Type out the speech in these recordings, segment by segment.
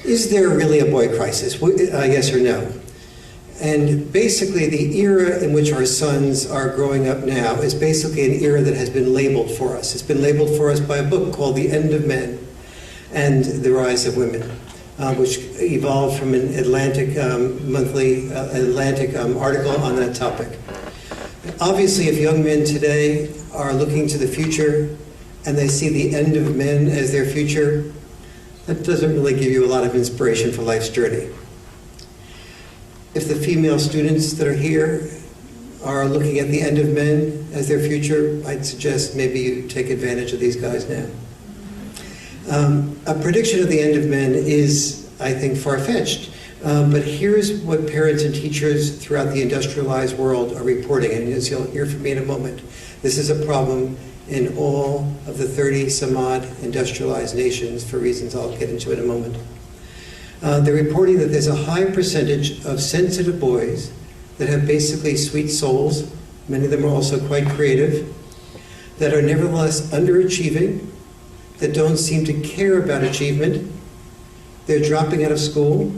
is there really a boy crisis? Yes or no? And basically, the era in which our sons are growing up now is basically an era that has been labeled for us. It's been labeled for us by a book called The End of Men and the Rise of Women, which evolved from an Atlantic article on that topic. Obviously, if young men today are looking to the future and they see the end of men as their future, that doesn't really give you a lot of inspiration for life's journey. If the female students that are here are looking at the end of men as their future, I'd suggest maybe you take advantage of these guys now. A prediction of the end of men is, I think, far-fetched. But here's what parents and teachers throughout the industrialized world are reporting, and as you'll hear from me in a moment, this is a problem in all of the 30-some-odd industrialized nations for reasons I'll get into in a moment. They're reporting that there's a high percentage of sensitive boys that have basically sweet souls. Many of them are also quite creative, that are nevertheless underachieving, that don't seem to care about achievement. They're dropping out of school.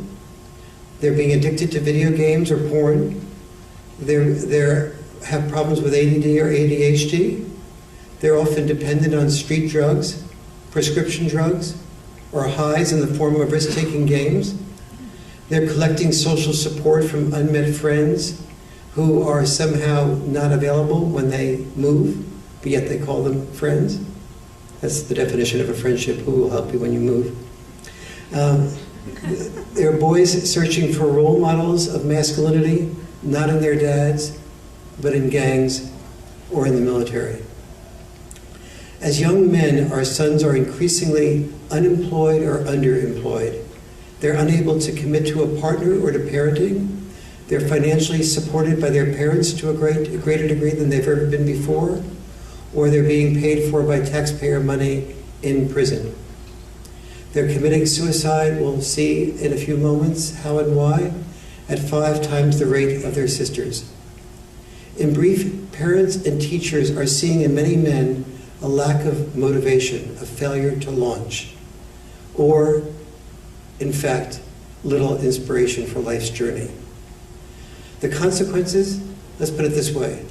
They're being addicted to video games or porn. They have problems with ADD or ADHD. They're often dependent on street drugs, prescription drugs, or highs in the form of risk-taking games. They're collecting social support from unmet friends who are somehow not available when they move, but yet they call them friends. That's the definition of a friendship, who will help you when you move. There are boys searching for role models of masculinity, not in their dads, but in gangs or in the military. As young men, our sons are increasingly unemployed or underemployed. They're unable to commit to a partner or to parenting. They're financially supported by their parents to a greater degree than they've ever been before, or they're being paid for by taxpayer money in prison. They're committing suicide, we'll see in a few moments how and why, at 5 times the rate of their sisters. In brief, parents and teachers are seeing in many men a lack of motivation, a failure to launch, or, in fact, little inspiration for life's journey. The consequences, let's put it this way.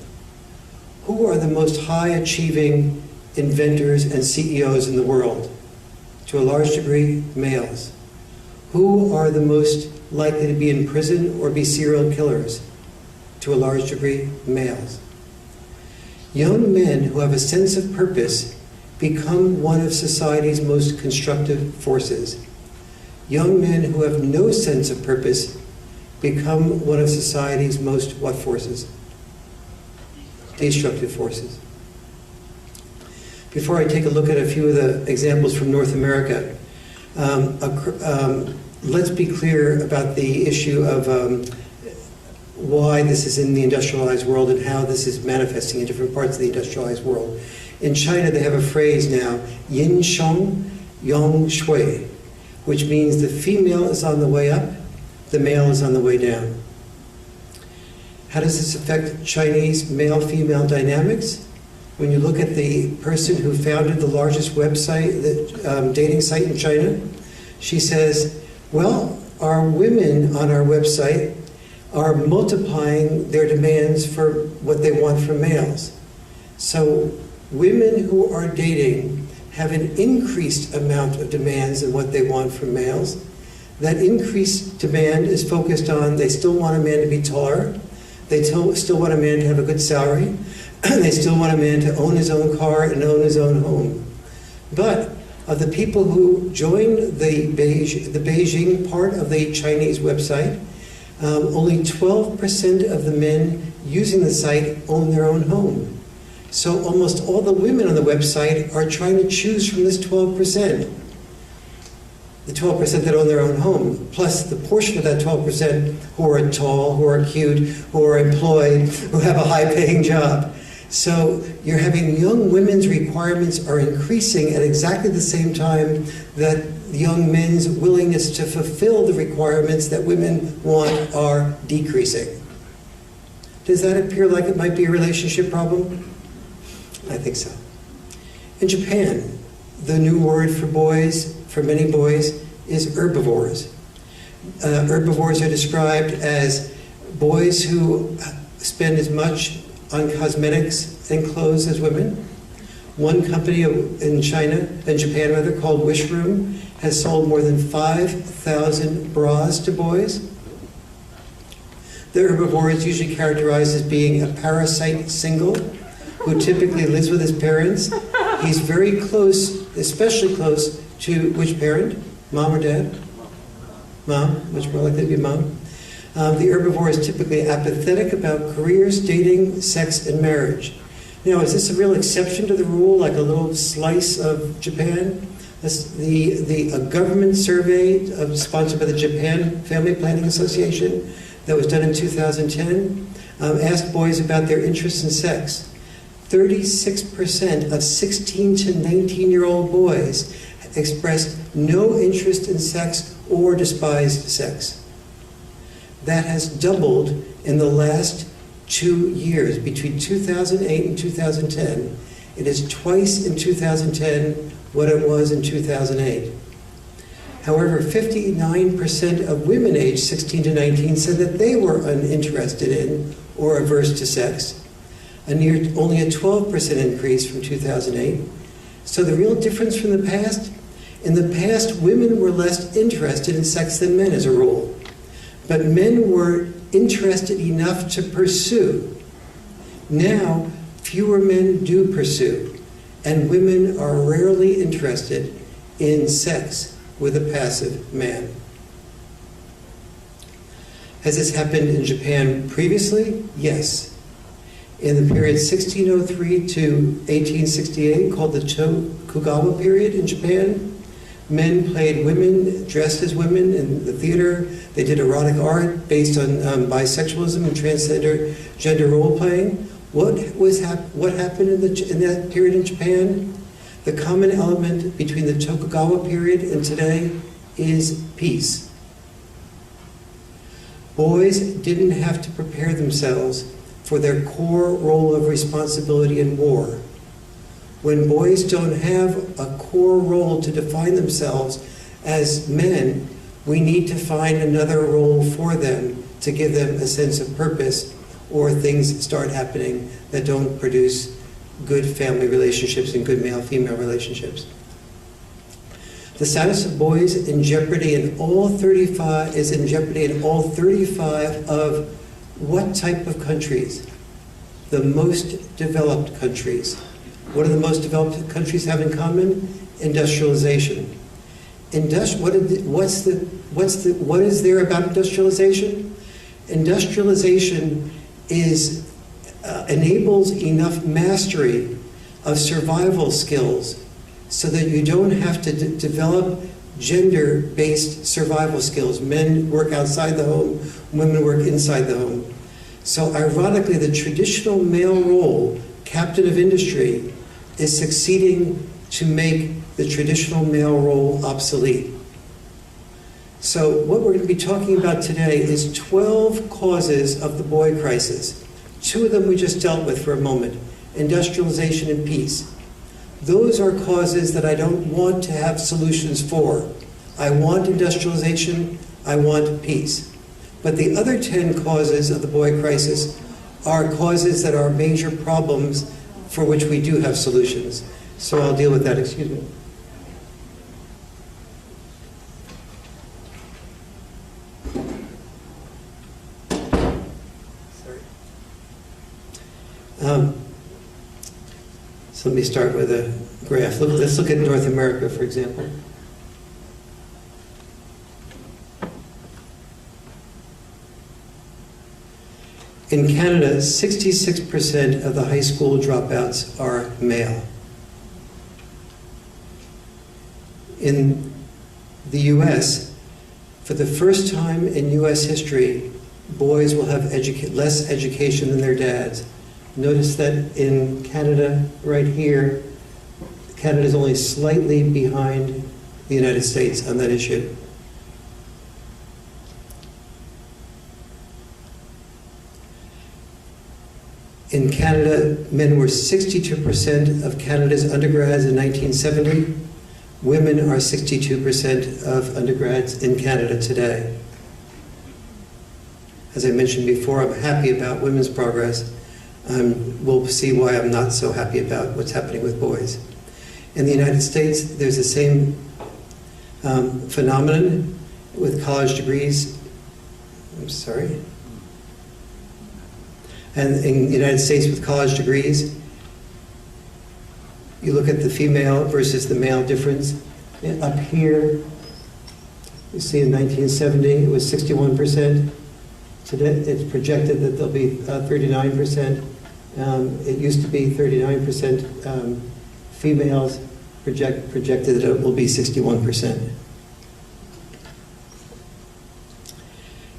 Who are the most high-achieving inventors and CEOs in the world? To a large degree, males. Who are the most likely to be in prison or be serial killers? To a large degree, males. Young men who have a sense of purpose become one of society's most constructive forces. Young men who have no sense of purpose become one of society's most what forces? Destructive forces. Before I take a look at a few of the examples from North America, let's be clear about the issue of why this is in the industrialized world and how this is manifesting in different parts of the industrialized world. In China, they have a phrase now, yin sheng yang shui, which means the female is on the way up, the male is on the way down. How does this affect Chinese male-female dynamics? When you look at the person who founded the largest website, the dating site in China, she says, well, our women on our website are multiplying their demands for what they want from males. So women who are dating have an increased amount of demands than what they want from males. That increased demand is focused on, they still want a man to be taller, they still want a man to have a good salary, they still want a man to own his own car and own his own home. But of the people who joined the Beijing part of the Chinese website, only 12% of the men using the site own their own home. So almost all the women on the website are trying to choose from this 12%. The 12% that own their own home, plus the portion of that 12% who are tall, who are cute, who are employed, who have a high-paying job. So you're having young women's requirements are increasing at exactly the same time that young men's willingness to fulfill the requirements that women want are decreasing. Does that appear like it might be a relationship problem? I think so. In Japan, the new word for boys, for many boys, is herbivores. Herbivores are described as boys who spend as much on cosmetics and clothes as women. One company in Japan rather, called Wish Room, has sold more than 5,000 bras to boys. The herbivore is usually characterized as being a parasite single who typically lives with his parents. He's very close, especially close to which parent? Mom or dad? Mom, much more likely to be mom. The herbivore is typically apathetic about careers, dating, sex, and marriage. Now, is this a real exception to the rule, like a little slice of Japan? A government survey sponsored by the Japan Family Planning Association that was done in 2010 asked boys about their interest in sex. 36% of 16 to 19-year-old boys expressed no interest in sex or despised sex. That has doubled in the last 2 years, between 2008 and 2010. It is twice in 2010 what it was in 2008. However, 59% of women aged 16 to 19 said that they were uninterested in or averse to sex, only a 12% increase from 2008. So the real difference from the past? In the past, women were less interested in sex than men as a rule. But men were interested enough to pursue. Now, fewer men do pursue, and women are rarely interested in sex with a passive man. Has this happened in Japan previously? Yes. In the period 1603 to 1868, called the Tokugawa period in Japan, men played women dressed as women in the theater. They did erotic art based on bisexualism and transgender gender role-playing. What happened in that period in Japan? The common element between the Tokugawa period and today is peace. Boys didn't have to prepare themselves for their core role of responsibility in war. When boys don't have a core role to define themselves as men, we need to find another role for them to give them a sense of purpose, or things start happening that don't produce good family relationships and good male-female relationships. The status of boys is in jeopardy in all 35 of what type of countries? The most developed countries. What do the most developed countries have in common? Industrialization. What is there about industrialization? Industrialization enables enough mastery of survival skills so that you don't have to develop gender-based survival skills. Men work outside the home, women work inside the home. So ironically, the traditional male role, captain of industry, is succeeding to make the traditional male role obsolete. So what we're going to be talking about today is 12 causes of the boy crisis. 2 of them we just dealt with for a moment, industrialization and peace. Those are causes that I don't want to have solutions for. I want industrialization, I want peace. But the other 10 causes of the boy crisis are causes that are major problems for which we do have solutions. So I'll deal with that, excuse me. So let me start with a graph. Let's look at North America, for example. In Canada, 66% of the high school dropouts are male. In the US, for the first time in US history, boys will have less education than their dads. Notice that in Canada, right here, Canada is only slightly behind the United States on that issue. In Canada, men were 62% of Canada's undergrads in 1970. Women are 62% of undergrads in Canada today. As I mentioned before, I'm happy about women's progress. We'll see why I'm not so happy about what's happening with boys. In the United States, there's the same phenomenon with college degrees. I'm sorry. And in the United States with college degrees, you look at the female versus the male difference. Up here, you see in 1970, it was 61%. Today, it's projected that there'll be 39%. It used to be 39% females, projected that it will be 61%.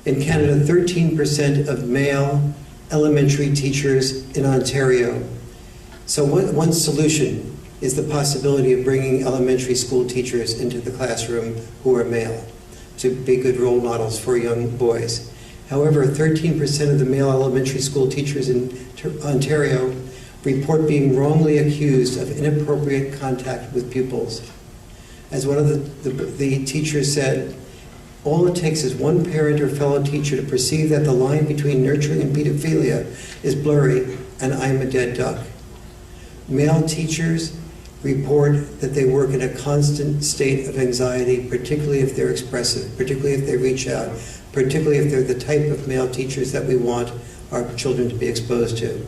In Canada, 13% of male elementary teachers in Ontario. So one solution is the possibility of bringing elementary school teachers into the classroom who are male to be good role models for young boys. However, 13% of the male elementary school teachers in Ontario report being wrongly accused of inappropriate contact with pupils. As one of the teachers said, all it takes is one parent or fellow teacher to perceive that the line between nurturing and pedophilia is blurry, and I'm a dead duck. Male teachers report that they work in a constant state of anxiety, particularly if they're expressive, particularly if they reach out, particularly if they're the type of male teachers that we want our children to be exposed to.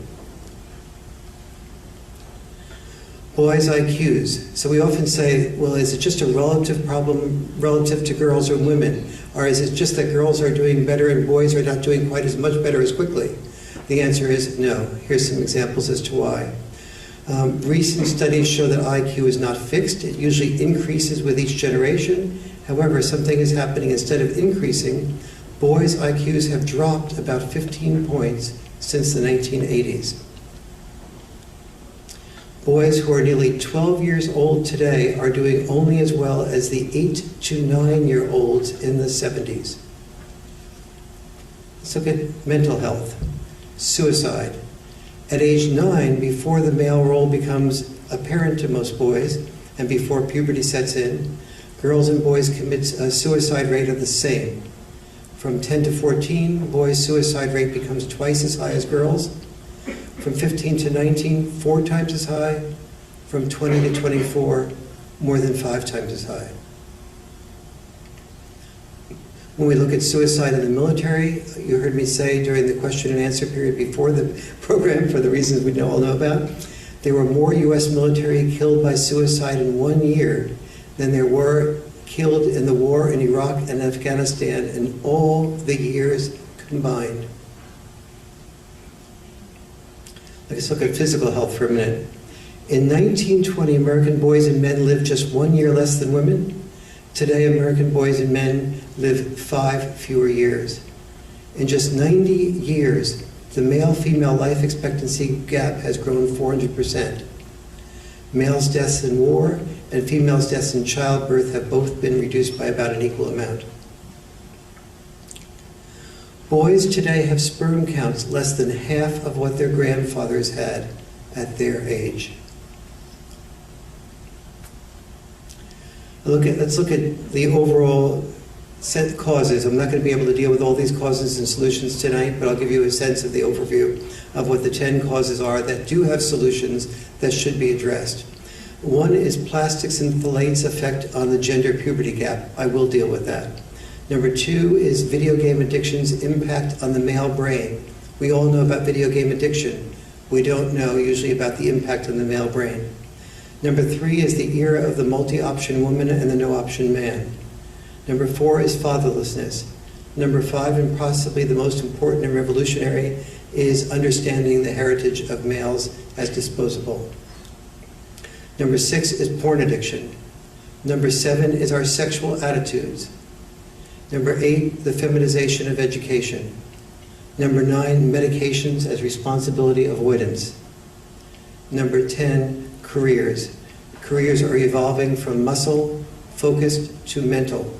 Boys' IQs. So we often say, well, is it just a relative problem relative to girls or women? Or is it just that girls are doing better and boys are not doing quite as much better as quickly? The answer is no. Here's some examples as to why. Recent studies show that IQ is not fixed. It usually increases with each generation. However, something is happening. Instead of increasing, boys' IQs have dropped about 15 points since the 1980s. Boys who are nearly 12 years old today are doing only as well as the 8 to 9-year-olds in the 70s. Let's look at mental health, suicide. At age 9, before the male role becomes apparent to most boys, and before puberty sets in, girls and boys commit a suicide rate of the same. From 10 to 14, boys' suicide rate becomes twice as high as girls. From 15 to 19, 4 times as high. From 20 to 24, more than 5 times as high. When we look at suicide in the military, you heard me say during the question and answer period before the program, for the reasons we all know about, there were more U.S. military killed by suicide in 1 year than there were killed in the war in Iraq and Afghanistan in all the years combined. Let's look at physical health for a minute. In 1920, American boys and men lived just 1 year less than women. Today, American boys and men live 5 fewer years. In just 90 years, the male-female life expectancy gap has grown 400%. Males' deaths in war and females' deaths in childbirth have both been reduced by about an equal amount. Boys today have sperm counts less than half of what their grandfathers had at their age. Let's look at the overall set causes. I'm not going to be able to deal with all these causes and solutions tonight, but I'll give you a sense of the overview of what the 10 causes are that do have solutions that should be addressed. One is plastics and phthalates' effect on the gender puberty gap. I will deal with that. Number 2 is video game addiction's impact on the male brain. We all know about video game addiction. We don't know usually about the impact on the male brain. Number 3 is the era of the multi-option woman and the no-option man. Number 4 is fatherlessness. Number 5, and possibly the most important and revolutionary, is understanding the heritage of males as disposable. Number 6 is porn addiction. Number 7 is our sexual attitudes. Number 8, the feminization of education. Number 9, medications as responsibility avoidance. Number 10, careers. Careers are evolving from muscle-focused to mental,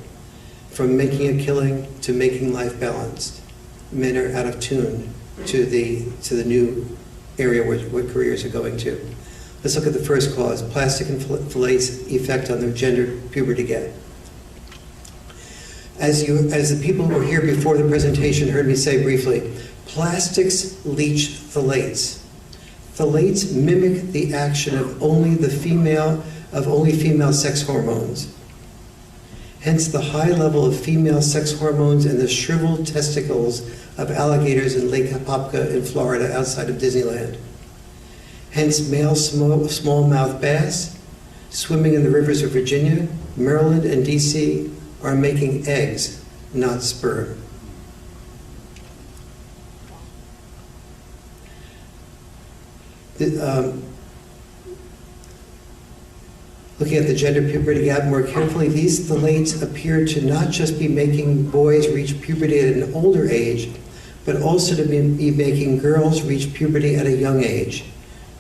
from making a killing to making life balanced. Men are out of tune to the new area where careers are going to. Let's look at the first cause, plastic inflates effect on the gender puberty gap. As the people who were here before the presentation heard me say briefly, plastics leach phthalates. Phthalates mimic the action of only female sex hormones. Hence the high level of female sex hormones and the shriveled testicles of alligators in Lake Apopka in Florida outside of Disneyland. Hence male smallmouth bass swimming in the rivers of Virginia, Maryland, and DC are making eggs, not sperm. Looking at the gender puberty gap more carefully, these phthalates appear to not just be making boys reach puberty at an older age, but also to be making girls reach puberty at a young age,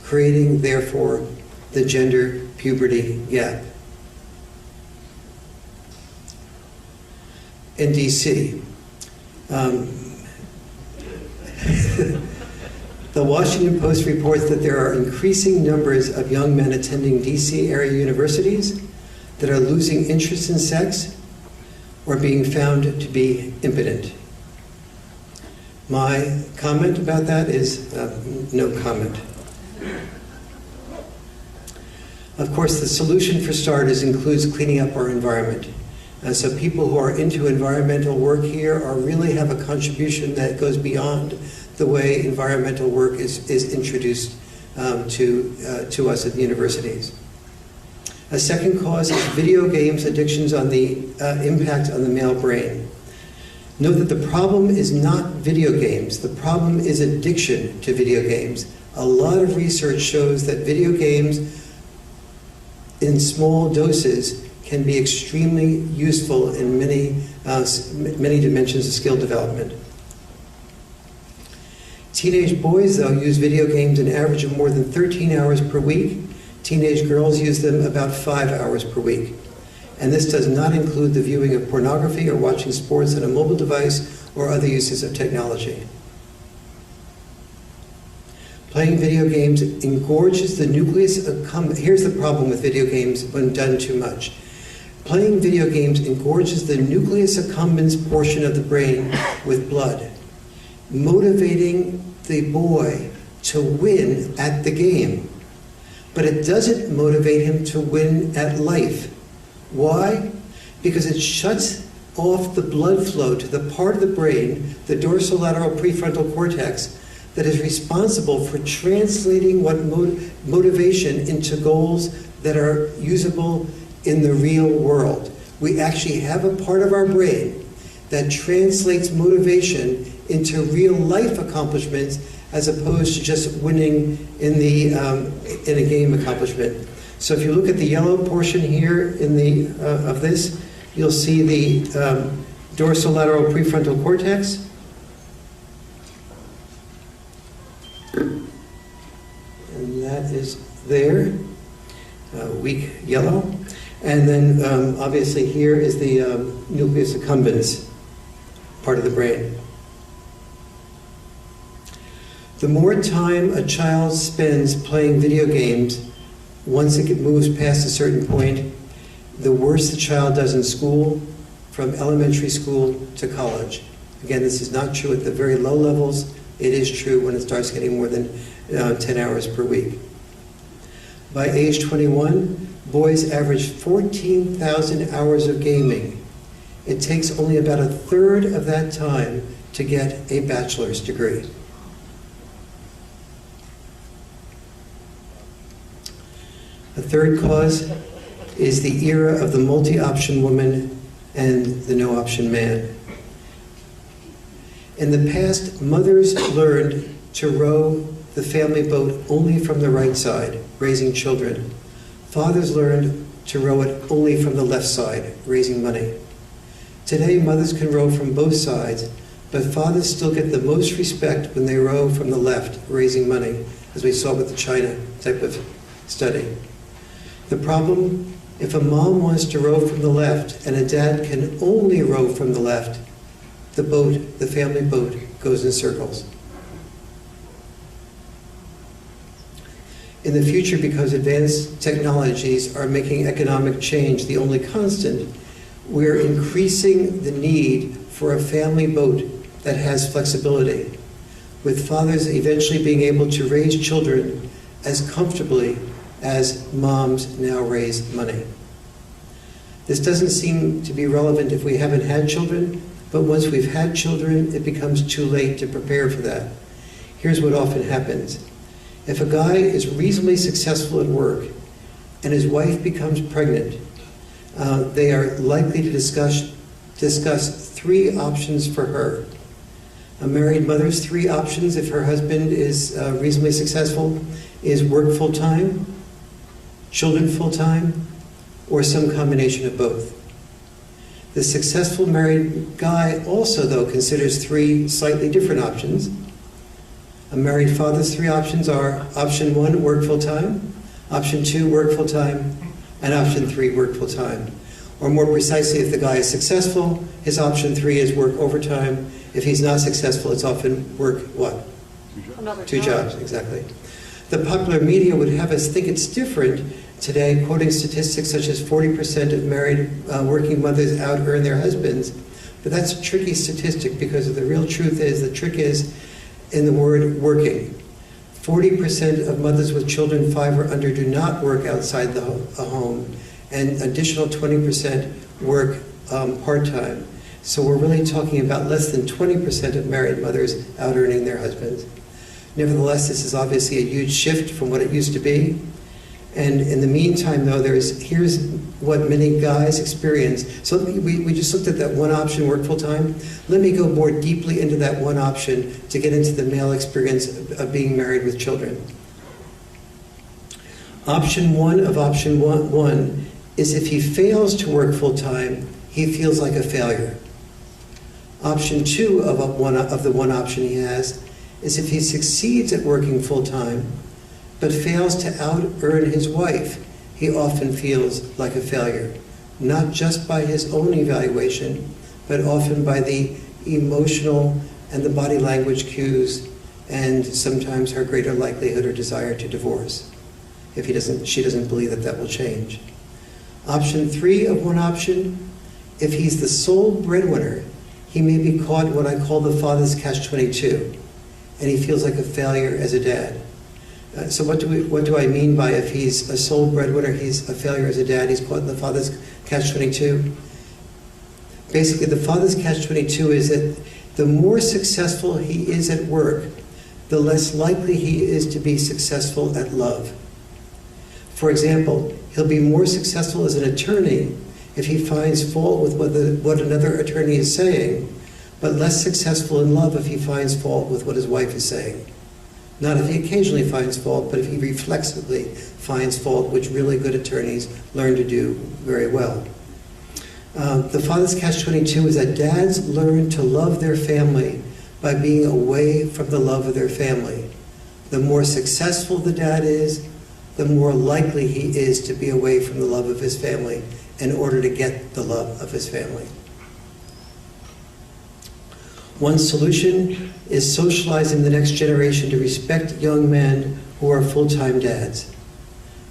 creating, therefore, the gender puberty gap. In DC, the Washington Post reports that there are increasing numbers of young men attending DC area universities that are losing interest in sex or being found to be impotent. My comment about that is no comment. Of course, the solution for starters includes cleaning up our environment. So people who are into environmental work here really have a contribution that goes beyond the way environmental work is introduced to us at the universities. A second cause is video games addictions on the impact on the male brain. Note that the problem is not video games. The problem is addiction to video games. A lot of research shows that video games in small doses can be extremely useful in many dimensions of skill development. Teenage boys, though, use video games an average of more than 13 hours per week. Teenage girls use them about 5 hours per week. And this does not include the viewing of pornography or watching sports on a mobile device or other uses of technology. Playing video games engorges the nucleus accumbens. Here's the problem with video games when done too much. Playing video games engorges the nucleus accumbens portion of the brain with blood, motivating the boy to win at the game. But it doesn't motivate him to win at life. Why? Because it shuts off the blood flow to the part of the brain, the dorsolateral prefrontal cortex, that is responsible for translating what motivation into goals that are usable in the real world. We actually have a part of our brain that translates motivation into real life accomplishments as opposed to just winning in a game accomplishment. So if you look at the yellow portion here of this, you'll see the dorsolateral prefrontal cortex. And that is there, weak yellow. And then obviously here is the nucleus accumbens part of the brain. The more time a child spends playing video games, once it moves past a certain point, the worse the child does in school, from elementary school to college. Again, this is not true at the very low levels. It is true when it starts getting more than 10 hours per week. By age 21, boys average 14,000 hours of gaming. It takes only about a third of that time to get a bachelor's degree. A third cause is the era of the multi-option woman and the no-option man. In the past, mothers learned to row the family boat only from the right side, raising children. Fathers learned to row it only from the left side, raising money. Today, mothers can row from both sides, but fathers still get the most respect when they row from the left, raising money, as we saw with the China type of study. The problem, if a mom wants to row from the left and a dad can only row from the left, the family boat goes in circles. In the future, because advanced technologies are making economic change the only constant, we're increasing the need for a family boat that has flexibility, with fathers eventually being able to raise children as comfortably as moms now raise money. This doesn't seem to be relevant if we haven't had children, but once we've had children, it becomes too late to prepare for that. Here's what often happens. If a guy is reasonably successful at work and his wife becomes pregnant, they are likely to discuss three options for her. A married mother's three options, if her husband is reasonably successful, is work full-time, children full-time, or some combination of both. The successful married guy also, though, considers three slightly different options. A married father's three options are: option one, work full-time; option two, work full-time; and option three, work full-time. Or more precisely, if the guy is successful, his option three is work overtime. If he's not successful, it's often work what? Two jobs, exactly. The popular media would have us think it's different today, quoting statistics such as 40% of married working mothers out-earn their husbands. But that's a tricky statistic, because the real truth is, the trick is in the word working. 40% of mothers with children 5 or under do not work outside the home, and additional 20% work part-time. So we're really talking about less than 20% of married mothers out-earning their husbands. Nevertheless, this is obviously a huge shift from what it used to be. And in the meantime, though, here's what many guys experience. So we just looked at that one option, work full-time. Let me go more deeply into that one option to get into the male experience of being married with children. Option one of option one is if he fails to work full-time, he feels like a failure. Option two of the one option he has is if he succeeds at working full-time, but fails to out-earn his wife, he often feels like a failure, not just by his own evaluation, but often by the emotional and the body language cues, and sometimes her greater likelihood or desire to divorce, if she doesn't believe that will change. Option three of one option, if he's the sole breadwinner, he may be caught in what I call the father's catch-22, and he feels like a failure as a dad. So what do I mean by if he's a sole breadwinner, he's a failure as a dad, he's caught in the father's catch-22? Basically, the father's catch-22 is that the more successful he is at work, the less likely he is to be successful at love. For example, he'll be more successful as an attorney if he finds fault with what another attorney is saying, but less successful in love if he finds fault with what his wife is saying. Not if he occasionally finds fault, but if he reflexively finds fault, which really good attorneys learn to do very well. The father's catch-22 is that dads learn to love their family by being away from the love of their family. The more successful the dad is, the more likely he is to be away from the love of his family in order to get the love of his family. One solution is socializing the next generation to respect young men who are full-time dads.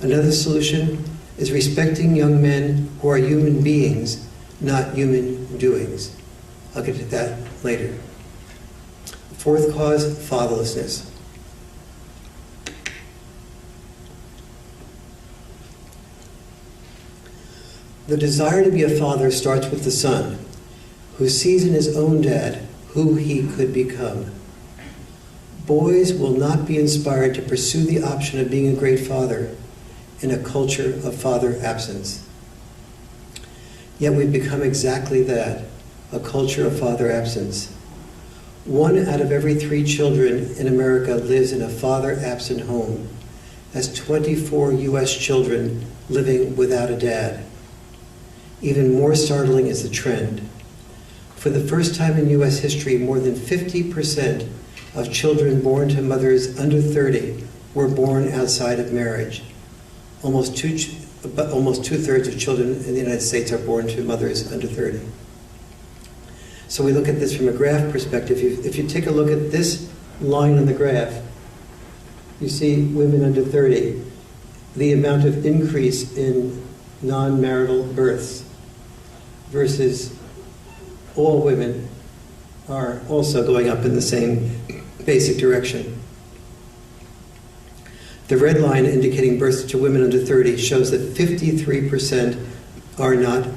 Another solution is respecting young men who are human beings, not human doings. I'll get to that later. Fourth cause, fatherlessness. The desire to be a father starts with the son, who sees in his own dad who he could become. Boys will not be inspired to pursue the option of being a great father in a culture of father absence. Yet we've become exactly that, a culture of father absence. 1 out of every 3 children in America lives in a father-absent home. That's 24 U.S. children living without a dad. Even more startling is the trend. For the first time in U.S. history, more than 50% of children born to mothers under 30 were born outside of marriage. Almost two-thirds of children in the United States are born to mothers under 30. So we look at this from a graph perspective. If you take a look at this line on the graph, you see women under 30, the amount of increase in non-marital births versus all women are also going up in the same basic direction. The red line indicating births to women under 30 shows that 53% are not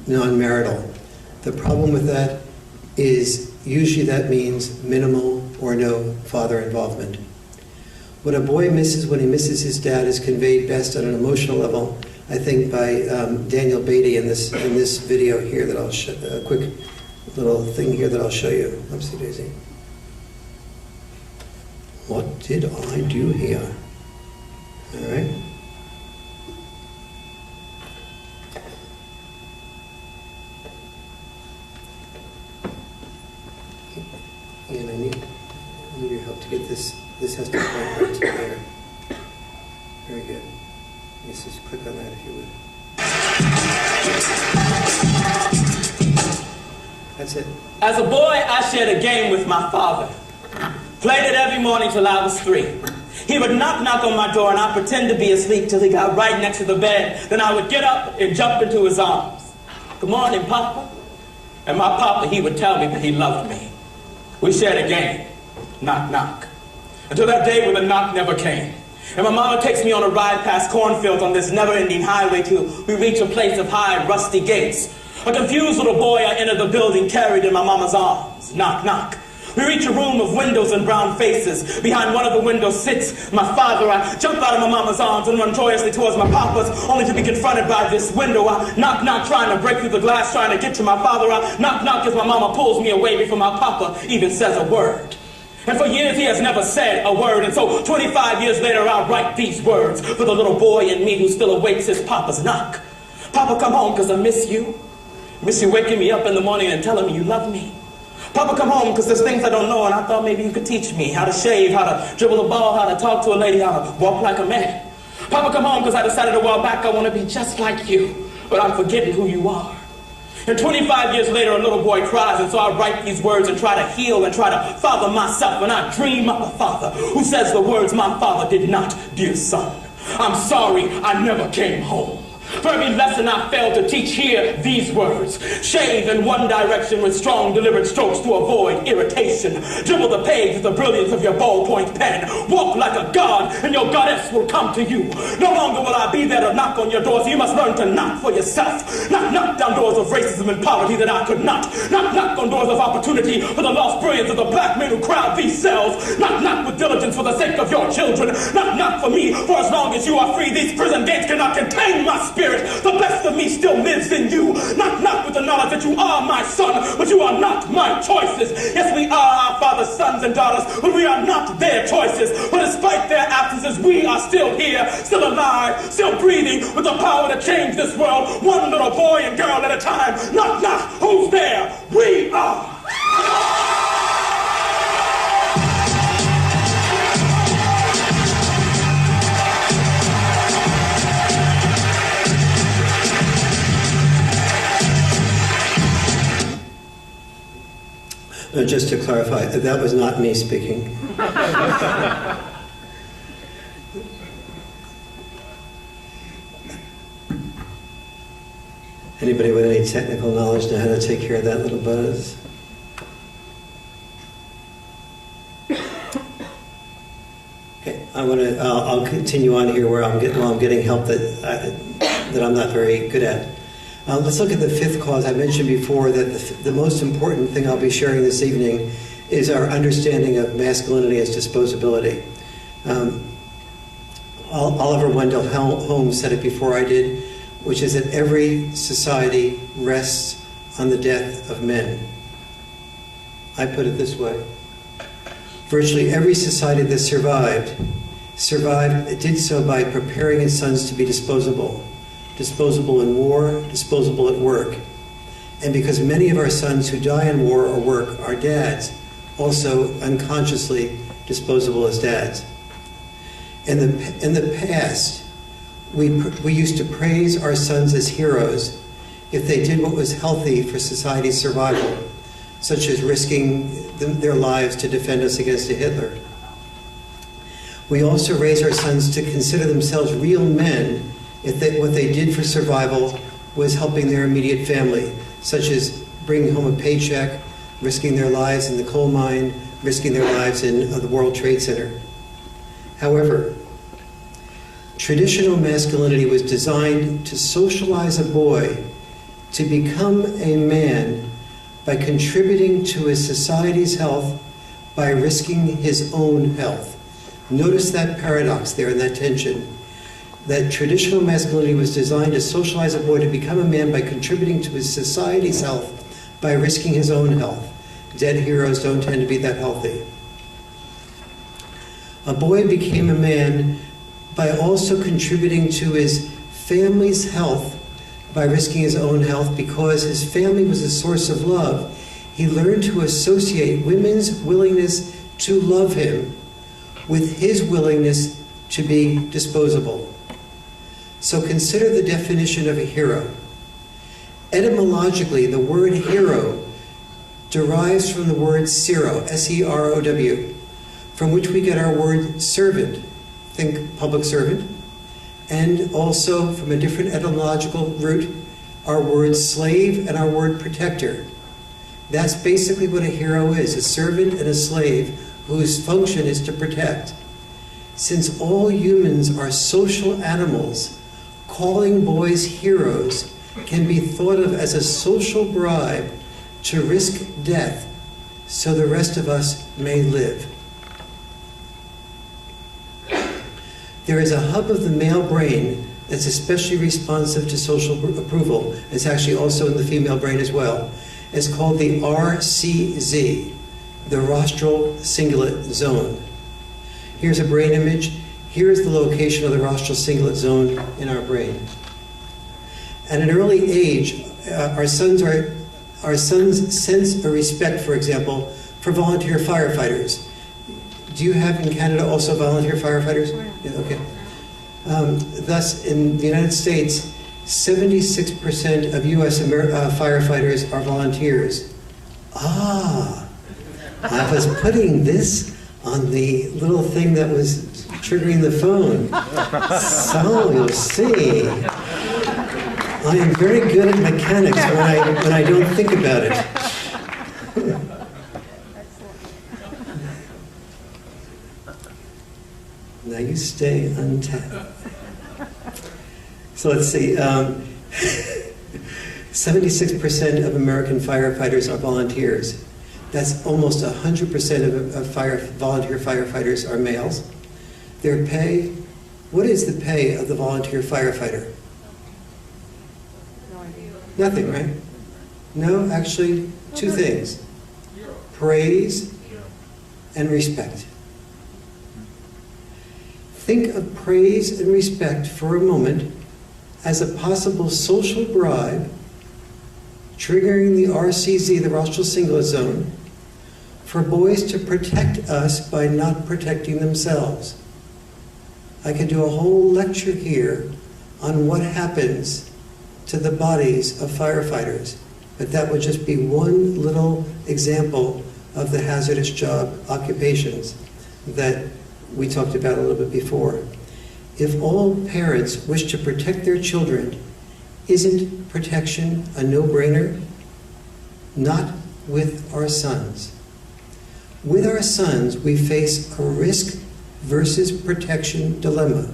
non-marital. The problem with that is usually that means minimal or no father involvement. What a boy misses when he misses his dad is conveyed best on an emotional level, I think, by Daniel Beatty in this video here that I'll show, a quick little thing here that I'll show you. Oopsie daisy. What did I do here? All right. And I need your help to get this. This has to point right to there. Very good. Let's just click on that if you would. That's it. As a boy, I shared a game with my father. Played it every morning till I was 3. He would knock on my door and I'd pretend to be asleep till he got right next to the bed. Then I would get up and jump into his arms. Good morning, Papa. And my papa, he would tell me that he loved me. We shared a game. Knock, knock. Until that day when the knock never came. And my mama takes me on a ride past cornfields on this never-ending highway till we reach a place of high, rusty gates. A confused little boy, I enter the building carried in my mama's arms. Knock, knock. We reach a room of windows and brown faces. Behind one of the windows sits my father. I jump out of my mama's arms and run joyously towards my papa's, only to be confronted by this window. I knock, knock, trying to break through the glass, trying to get to my father. I knock, knock as my mama pulls me away before my papa even says a word. And for years he has never said a word. And so 25 years later I'll write these words for the little boy in me who still awaits his papa's knock. Papa, come home because I miss you. Miss you waking me up in the morning and telling me you love me. Papa, come home because there's things I don't know and I thought maybe you could teach me. How to shave, how to dribble a ball, how to talk to a lady, how to walk like a man. Papa, come home because I decided a while back I want to be just like you. But I'm forgetting who you are. And 25 years later, a little boy cries, and so I write these words and try to heal and try to father myself. And I dream of a father who says the words my father did not, dear son. I'm sorry I never came home. For every lesson I failed to teach, hear these words. Shave in one direction with strong deliberate strokes to avoid irritation. Dribble the page with the brilliance of your ballpoint pen. Walk like a god and your goddess will come to you. No longer will I be there to knock on your doors. You must learn to knock for yourself. Knock down doors of racism and poverty that I could not. Knock on doors of opportunity for the lost brilliance of the black men who crowd these cells. Knock with diligence for the sake of your children. Knock for me, for as long as you are free, these prison gates cannot contain my spirit. The best of me still lives in you. Knock with the knowledge that you are my son, but you are not my choices. Yes, we are our father's sons and daughters, but we are not their choices. But despite their absences, we are still here, still alive, still breathing, with the power to change this world, one little boy and girl at a time. Knock, who's there? We are. Just to clarify, that was not me speaking. Anybody with any technical knowledge know how to take care of that little buzz? Okay, I'll continue on here where I'm getting help that I'm not very good at. Let's look at the fifth cause. I mentioned before that the most important thing I'll be sharing this evening is our understanding of masculinity as disposability. Oliver Wendell Holmes said it before I did, which is that every society rests on the death of men. I put it this way. Virtually every society that survived did so by preparing its sons to be disposable. Disposable in war, disposable at work. And because many of our sons who die in war or work are dads, also unconsciously disposable as dads. In the past, we used to praise our sons as heroes if they did what was healthy for society's survival, such as risking their lives to defend us against a Hitler. We also raise our sons to consider themselves real men if what they did for survival was helping their immediate family, such as bringing home a paycheck, risking their lives in the coal mine, risking their lives in the World Trade Center. However, traditional masculinity was designed to socialize a boy to become a man by contributing to his society's health by risking his own health. Notice that paradox there and that tension. That traditional masculinity was designed to socialize a boy to become a man by contributing to his society's health by risking his own health. Dead heroes don't tend to be that healthy. A boy became a man by also contributing to his family's health by risking his own health. Because his family was a source of love, he learned to associate women's willingness to love him with his willingness to be disposable. So consider the definition of a hero. Etymologically, the word hero derives from the word sero, S-E-R-O-W, from which we get our word servant, think public servant, and also from a different etymological root, our word slave and our word protector. That's basically what a hero is, a servant and a slave whose function is to protect. Since all humans are social animals, calling boys heroes can be thought of as a social bribe to risk death so the rest of us may live. There is a hub of the male brain that's especially responsive to social approval. It's actually also in the female brain as well. It's called the RCZ, the rostral cingulate zone. Here's a brain image. Here's the location of the rostral cingulate zone in our brain. At an early age, our sons sense a respect, for example, for volunteer firefighters. Do you have in Canada also volunteer firefighters? Yeah, okay. Thus, in the United States, 76% of U.S. firefighters are volunteers. I was putting this on the little thing that was triggering the phone. So you'll see. I am very good at mechanics when I don't think about it. Now you stay untapped. So let's see. 76% of American firefighters are volunteers. That's almost 100% of volunteer firefighters are males. Their pay, what is the pay of the volunteer firefighter? Nothing, right? No, actually, two things. Praise and respect. Think of praise and respect for a moment as a possible social bribe triggering the RCZ, the rostral cingulate zone, for boys to protect us by not protecting themselves. I could do a whole lecture here on what happens to the bodies of firefighters, but that would just be one little example of the hazardous job occupations that we talked about a little bit before. If all parents wish to protect their children, isn't protection a no-brainer? Not with our sons. With our sons, we face a risk versus protection dilemma,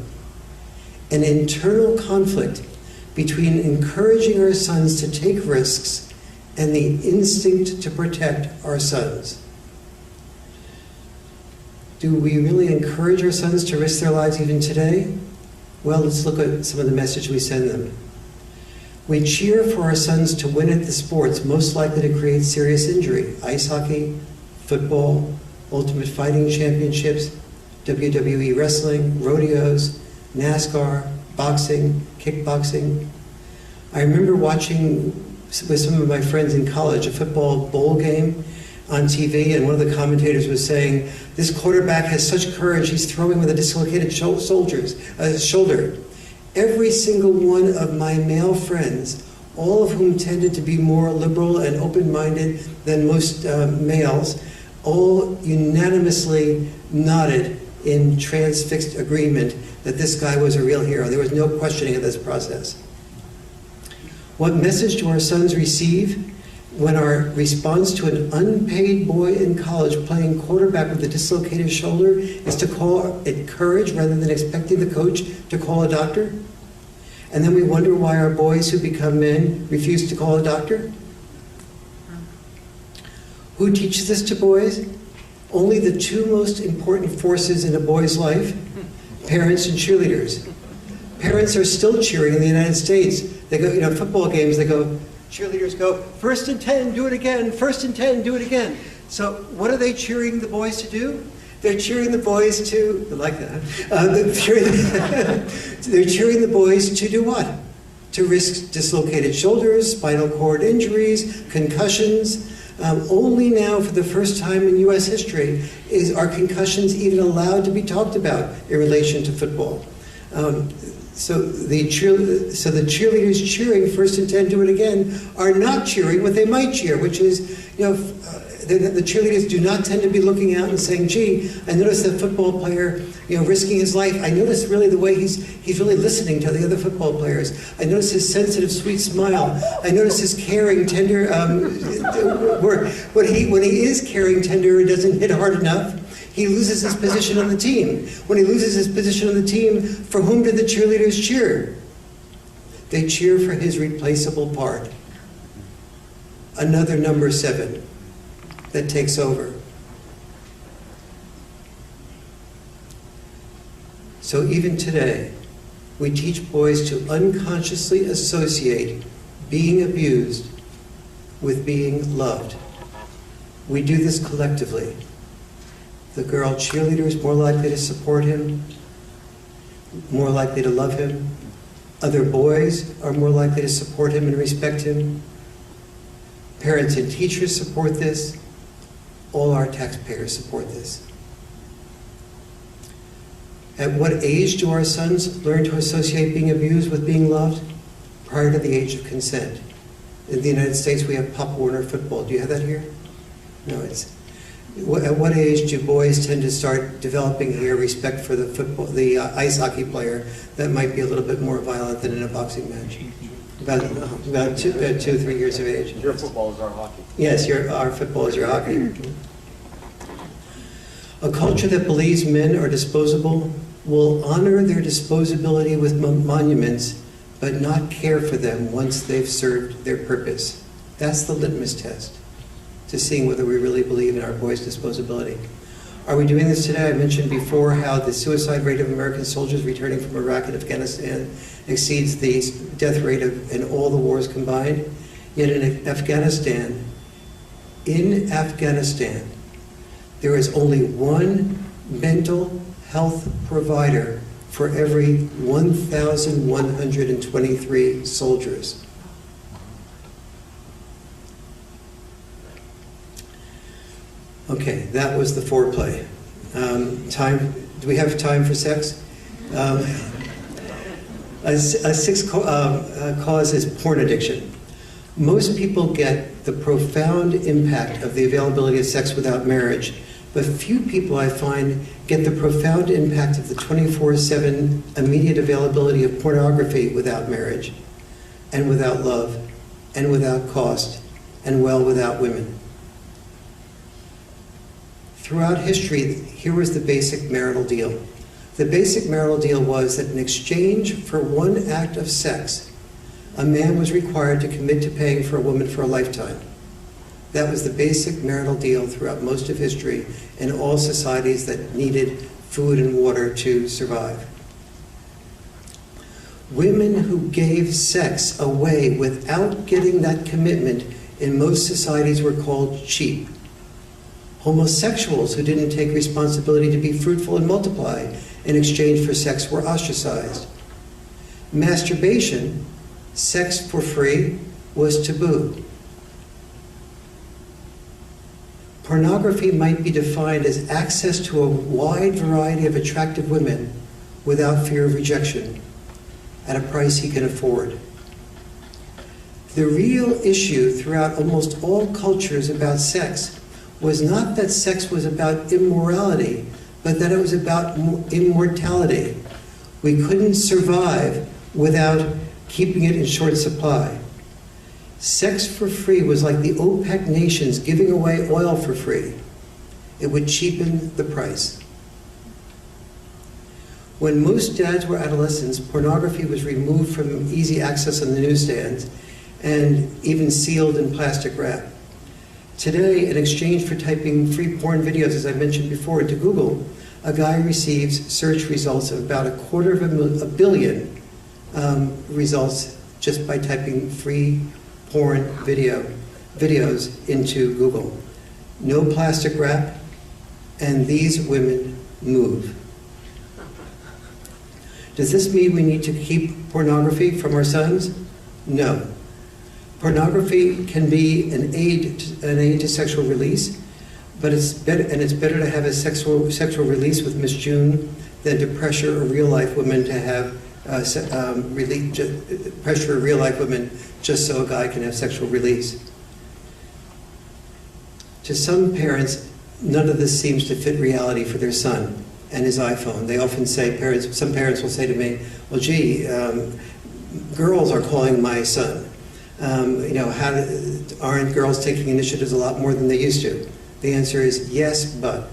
an internal conflict between encouraging our sons to take risks and the instinct to protect our sons. Do we really encourage our sons to risk their lives even today? Well, let's look at some of the message we send them. We cheer for our sons to win at the sports most likely to create serious injury: ice hockey, football, Ultimate Fighting Championships, WWE wrestling, rodeos, NASCAR, boxing, kickboxing. I remember watching with some of my friends in college a football bowl game on TV, and one of the commentators was saying, "This quarterback has such courage, he's throwing with a dislocated shoulder." Every single one of my male friends, all of whom tended to be more liberal and open-minded than most males, all unanimously nodded in transfixed agreement that this guy was a real hero. There was no questioning of this process. What message do our sons receive when our response to an unpaid boy in college playing quarterback with a dislocated shoulder is to call it courage rather than expecting the coach to call a doctor? And then we wonder why our boys who become men refuse to call a doctor? Who teaches this to boys? Only the two most important forces in a boy's life, parents and cheerleaders. Parents are still cheering in the United States. They go, football games, they go, cheerleaders go, 1st and 10, do it again, 1st and 10, do it again. So what are they cheering the boys to do? They're cheering the boys to, I like that, they're cheering the boys to do what? To risk dislocated shoulders, spinal cord injuries, concussions. Only now, for the first time in U.S. history, are concussions even allowed to be talked about in relation to football. So the cheerleaders cheering 1st and 10, do it again, are not cheering what they might cheer, which is, the cheerleaders do not tend to be looking out and saying, gee, I noticed that football player, risking his life. I noticed really the way he's really listening to the other football players. I noticed his sensitive, sweet smile. I noticed his caring, tender, when he is caring, tender, and doesn't hit hard enough, he loses his position on the team. When he loses his position on the team, for whom did the cheerleaders cheer? They cheer for his replaceable part. Another number 7 that takes over. So even today, we teach boys to unconsciously associate being abused with being loved. We do this collectively. The girl cheerleader is more likely to support him, more likely to love him. Other boys are more likely to support him and respect him. Parents and teachers support this. All our taxpayers support this. At what age do our sons learn to associate being abused with being loved? Prior to the age of consent. In the United States, we have Pop Warner football. Do you have that here? No, at what age do boys tend to start developing here respect for the ice hockey player that might be a little bit more violent than in a boxing match? About 2 or 3 years of age. Your football is our hockey. Yes, our football is your hockey. A culture that believes men are disposable will honor their disposability with monuments, but not care for them once they've served their purpose. That's the litmus test to seeing whether we really believe in our boys' disposability. Are we doing this today? I mentioned before how the suicide rate of American soldiers returning from Iraq and Afghanistan exceeds the death rate in all the wars combined. Yet in Afghanistan, there is only one mental health provider for every 1,123 soldiers. Okay, that was the foreplay. Do we have time for sex? A sixth cause is porn addiction. Most people get the profound impact of the availability of sex without marriage, but few people, I find, get the profound impact of the 24/7 immediate availability of pornography without marriage, and without love, and without cost, and without women. Throughout history, here was the basic marital deal. The basic marital deal was that in exchange for one act of sex, a man was required to commit to paying for a woman for a lifetime. That was the basic marital deal throughout most of history in all societies that needed food and water to survive. Women who gave sex away without getting that commitment in most societies were called cheap. Homosexuals who didn't take responsibility to be fruitful and multiply in exchange for sex were ostracized. Masturbation, sex for free, was taboo. Pornography might be defined as access to a wide variety of attractive women without fear of rejection at a price he can afford. The real issue throughout almost all cultures about sex was not that sex was about immorality, but that it was about immortality. We couldn't survive without keeping it in short supply. Sex for free was like the OPEC nations giving away oil for free. It would cheapen the price. When most dads were adolescents, pornography was removed from easy access on the newsstands and even sealed in plastic wrap. Today, in exchange for typing free porn videos, as I mentioned before, into Google, a guy receives search results of about 250 million results just by typing free porn videos into Google. No plastic wrap, and these women move. Does this mean we need to keep pornography from our sons? No. Pornography can be an aid to sexual release, but it's better to have a sexual release with Miss June than to pressure a real life woman to have pressure a real life woman just so a guy can have sexual release. To some parents, none of this seems to fit reality for their son and his iPhone. They often say, some parents will say to me, well, gee, girls are calling my son. Aren't girls taking initiatives a lot more than they used to? The answer is yes, but.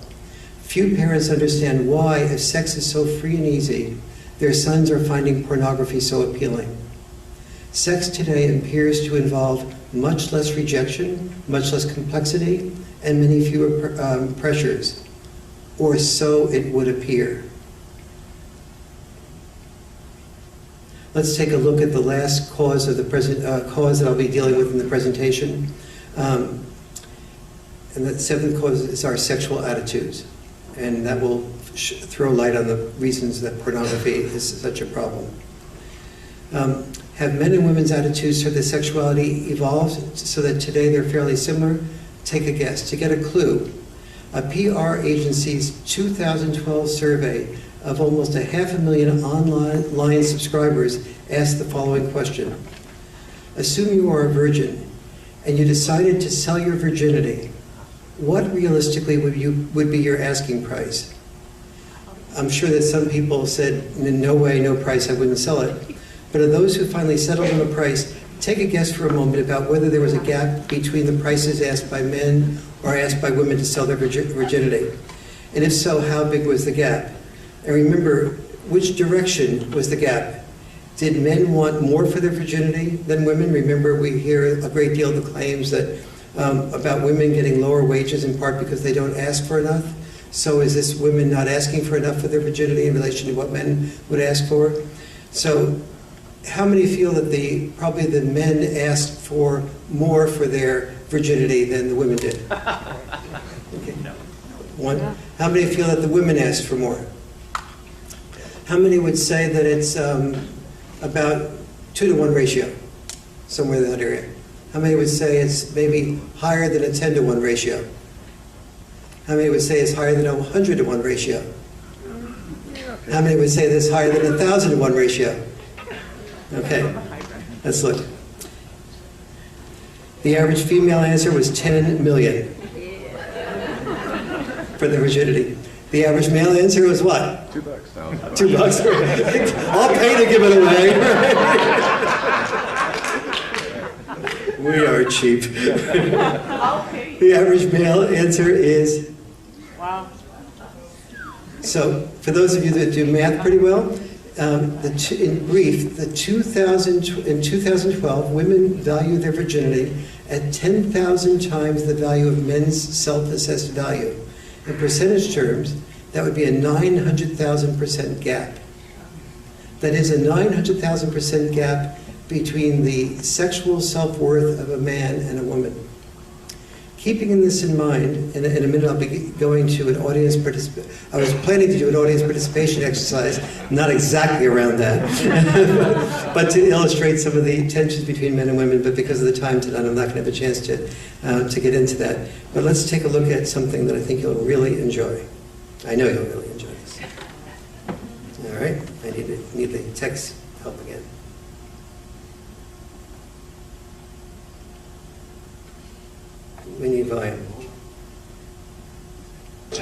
Few parents understand why, if sex is so free and easy, their sons are finding pornography so appealing. Sex today appears to involve much less rejection, much less complexity, and many fewer pressures, or so it would appear. Let's take a look at the last cause of the cause that I'll be dealing with in the presentation. And the seventh cause is our sexual attitudes. And that will throw light on the reasons that pornography is such a problem. Have men and women's attitudes toward their sexuality evolved so that today they're fairly similar? Take a guess. To get a clue, a PR agency's 2012 survey of almost 500,000 online subscribers asked the following question. Assume you are a virgin and you decided to sell your virginity. What realistically would be your asking price? I'm sure that some people said, no way, no price, I wouldn't sell it. But of those who finally settled on a price, take a guess for a moment about whether there was a gap between the prices asked by men or asked by women to sell their virginity. And if so, how big was the gap? And remember, which direction was the gap? Did men want more for their virginity than women? Remember, we hear a great deal of the claims that about women getting lower wages in part because they don't ask for enough. So is this women not asking for enough for their virginity in relation to what men would ask for? So how many feel that probably the men asked for more for their virginity than the women did? Okay. One. How many feel that the women asked for more? How many would say that it's about 2-to-1 ratio, somewhere in that area? How many would say it's maybe higher than a 10-to-1 ratio? How many would say it's higher than a 100-to-1 ratio? How many would say this higher than a 1,000-to-1 ratio? Okay, let's look. The average female answer was 10 million for the virginity. The average male answer was what? $2. $2. I'll pay to give it away. We are cheap. The average male answer is... Wow. So, for those of you that do math pretty well, in brief, in 2012, women value their virginity at 10,000 times the value of men's self-assessed value. In percentage terms, that would be a 900,000% gap. That is a 900,000% gap between the sexual self-worth of a man and a woman. Keeping this in mind, in a minute I'll be going to an audience participation. I was planning to do an audience participation exercise, not exactly around that, but to illustrate some of the tensions between men and women, but because of the time tonight, I'm not going to have a chance to get into that. But let's take a look at something that I think you'll really enjoy. I know you'll really enjoy this. All right, I need the text help again. We need volume.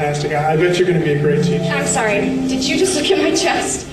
fantastic. I bet you're going to be a great teacher. I'm sorry, did you just look at my chest?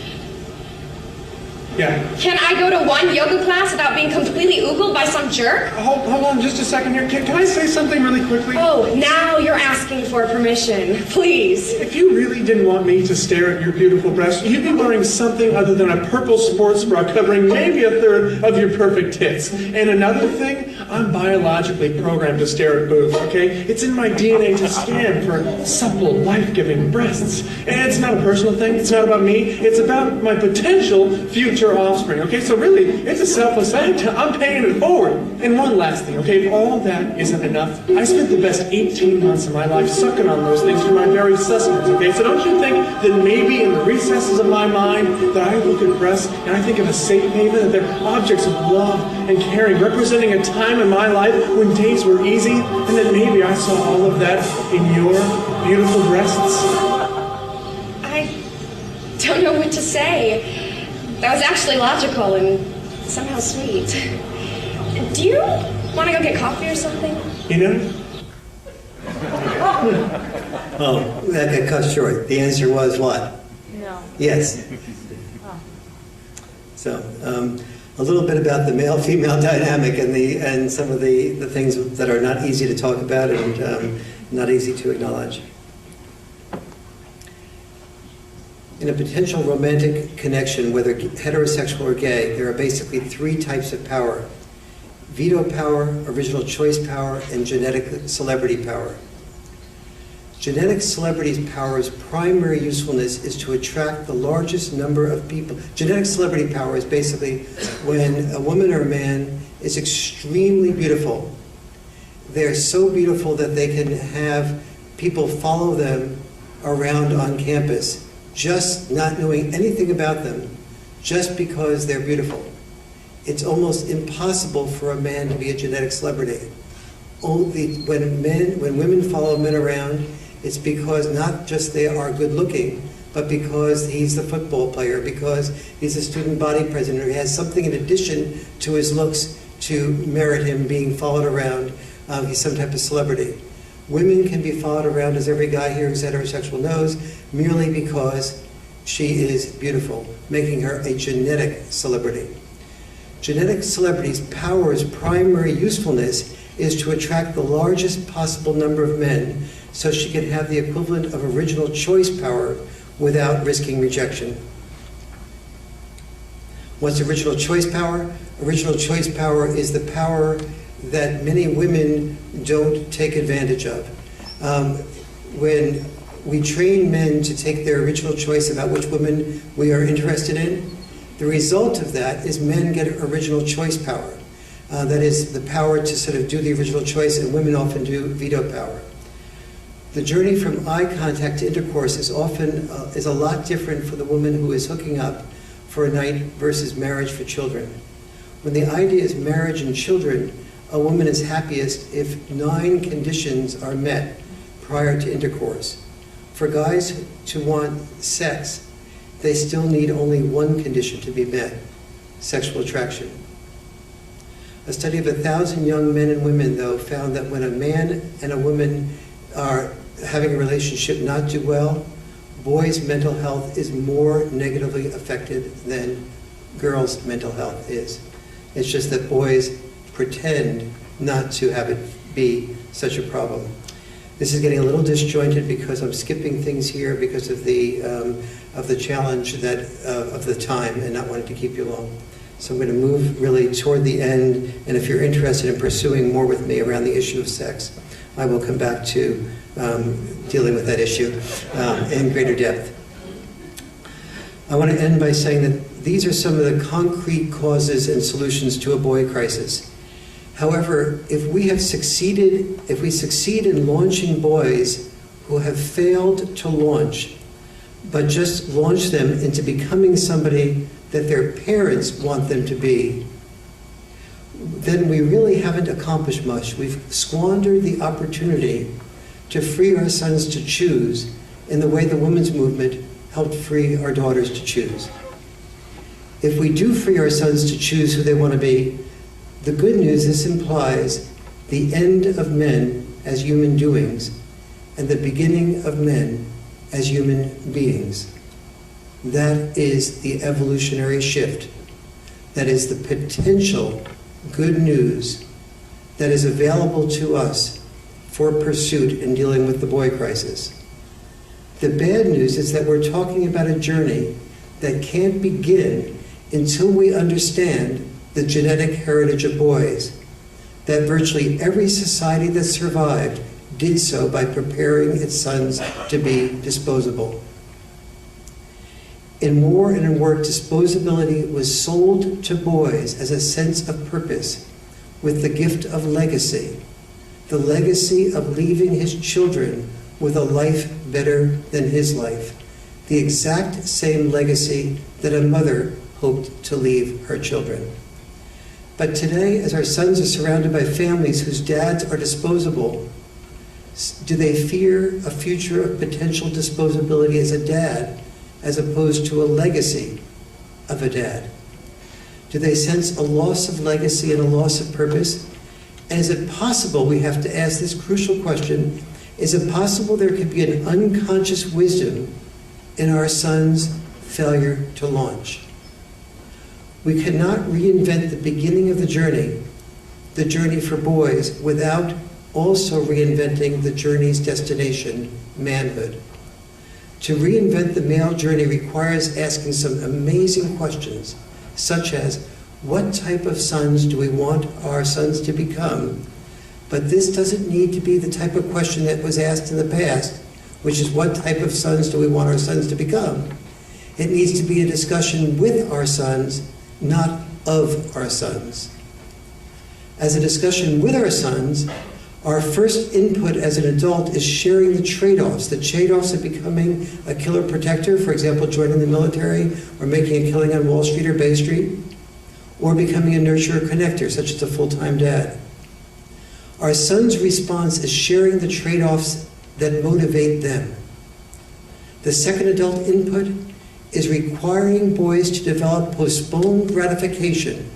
Yeah. Can I go to one yoga class without being completely oogled by some jerk? Hold on just a second here. Can I say something really quickly? Oh, now you're asking for permission. Please. If you really didn't want me to stare at your beautiful breasts, you'd be wearing something other than a purple sports bra covering maybe a third of your perfect tits. And another thing, I'm biologically programmed to stare at boobs, okay? It's in my DNA to scan for supple, life-giving breasts. And it's not a personal thing. It's not about me. It's about my potential future offspring, okay? So really, it's a selfless act. I'm paying it forward. And one last thing, okay? If all that isn't enough, I spent the best 18 months of my life sucking on those things for my very sustenance, okay? So don't you think that maybe in the recesses of my mind that I look at breasts and I think of a safe haven, that they're objects of love and caring, representing a time in my life when days were easy, and that maybe I saw all of that in your beautiful breasts? I don't know what to say. That was actually logical and somehow sweet. Do you want to go get coffee or something? You know? Oh, that got cut short. The answer was what? No. Yes. Oh. So, a little bit about the male-female dynamic and some of the things that are not easy to talk about and not easy to acknowledge. In a potential romantic connection, whether heterosexual or gay, there are basically three types of power: veto power, original choice power, and genetic celebrity power. Genetic celebrity's power's primary usefulness is to attract the largest number of people. Genetic celebrity power is basically when a woman or a man is extremely beautiful. They're so beautiful that they can have people follow them around on campus, just not knowing anything about them, just because they're beautiful. It's almost impossible for a man to be a genetic celebrity. Only when women follow men around, it's because not just they are good looking, but because he's the football player, because he's a student body president, or he has something in addition to his looks to merit him being followed around. He's some type of celebrity. Women can be followed around, as every guy here who's heterosexual knows, merely because she is beautiful, making her a genetic celebrity. Genetic celebrity's power's primary usefulness is to attract the largest possible number of men so she can have the equivalent of original choice power without risking rejection. What's original choice power? Original choice power is the power that many women don't take advantage of. When we train men to take their original choice about which women we are interested in, the result of that is men get original choice power. That is the power to sort of do the original choice, and women often do veto power. The journey from eye contact to intercourse is often a lot different for the woman who is hooking up for a night versus marriage for children. When the idea is marriage and children, a woman is happiest if 9 conditions are met prior to intercourse. For guys to want sex, they still need only 1 condition to be met: sexual attraction. A study of 1,000 young men and women, though, found that when a man and a woman are having a relationship not do well, boys' mental health is more negatively affected than girls' mental health is. It's just that boys pretend not to have it be such a problem. This is getting a little disjointed because I'm skipping things here because of the challenge of the time and not wanting to keep you long. So I'm going to move really toward the end, and if you're interested in pursuing more with me around the issue of sex, I will come back to dealing with that issue in greater depth. I want to end by saying that these are some of the concrete causes and solutions to a boy crisis. However, if we succeed in launching boys who have failed to launch, but just launch them into becoming somebody that their parents want them to be, then we really haven't accomplished much. We've squandered the opportunity to free our sons to choose in the way the women's movement helped free our daughters to choose. If we do free our sons to choose who they want to be, the good news, this implies the end of men as human doings and the beginning of men as human beings. That is the evolutionary shift. That is the potential good news that is available to us for pursuit in dealing with the boy crisis. The bad news is that we're talking about a journey that can't begin until we understand the genetic heritage of boys, that virtually every society that survived did so by preparing its sons to be disposable. In war and in work, disposability was sold to boys as a sense of purpose, with the gift of legacy, the legacy of leaving his children with a life better than his life, the exact same legacy that a mother hoped to leave her children. But today, as our sons are surrounded by families whose dads are disposable, do they fear a future of potential disposability as a dad, as opposed to a legacy of a dad? Do they sense a loss of legacy and a loss of purpose? And is it possible, we have to ask this crucial question, is it possible there could be an unconscious wisdom in our sons' failure to launch? We cannot reinvent the beginning of the journey for boys, without also reinventing the journey's destination, manhood. To reinvent the male journey requires asking some amazing questions, such as, what type of sons do we want our sons to become? But this doesn't need to be the type of question that was asked in the past, which is, what type of sons do we want our sons to become? It needs to be a discussion with our sons, not of our sons. As a discussion with our sons, our first input as an adult is sharing the trade-offs of becoming a killer protector, for example, joining the military or making a killing on Wall Street or Bay Street, or becoming a nurturer connector, such as a full-time dad. Our son's response is sharing the trade-offs that motivate them. The second adult input is requiring boys to develop postponed gratification.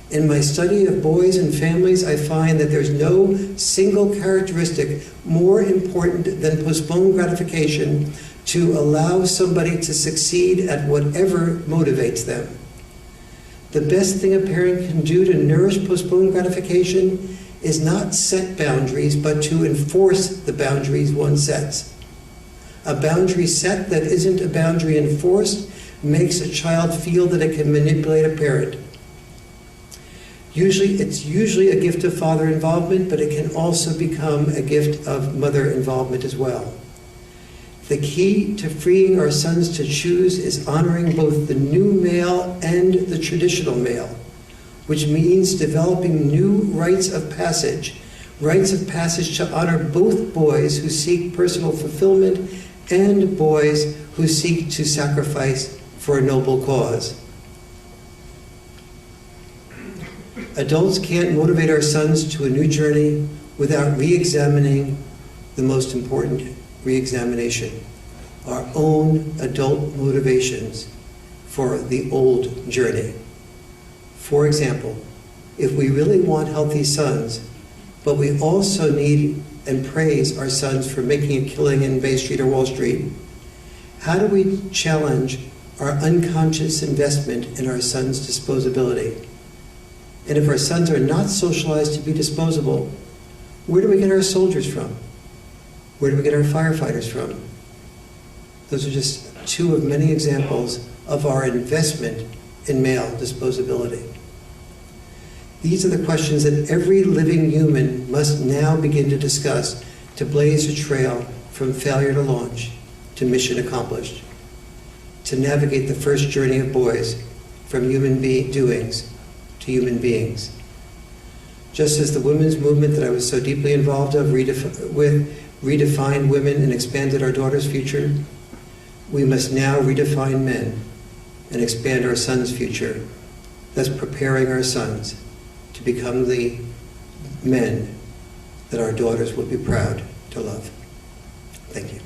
In my study of boys and families, I find that there's no single characteristic more important than postponed gratification to allow somebody to succeed at whatever motivates them. The best thing a parent can do to nourish postponed gratification is not set boundaries, but to enforce the boundaries one sets. A boundary set that isn't a boundary enforced makes a child feel that it can manipulate a parent. It's usually a gift of father involvement, but it can also become a gift of mother involvement as well. The key to freeing our sons to choose is honoring both the new male and the traditional male, which means developing new rites of passage to honor both boys who seek personal fulfillment and boys who seek to sacrifice for a noble cause. Adults can't motivate our sons to a new journey without re-examining the most important re-examination, our own adult motivations for the old journey. For example, if we really want healthy sons, but we also need and praise our sons for making a killing in Bay Street or Wall Street, how do we challenge our unconscious investment in our sons' disposability? And if our sons are not socialized to be disposable, where do we get our soldiers from? Where do we get our firefighters from? Those are just two of many examples of our investment in male disposability. These are the questions that every living human must now begin to discuss to blaze a trail from failure to launch to mission accomplished, to navigate the first journey of boys from human doings to human beings. Just as the women's movement that I was so deeply involved with redefined women and expanded our daughters' future, we must now redefine men and expand our sons' future, thus preparing our sons to become the men that our daughters will be proud to love. Thank you.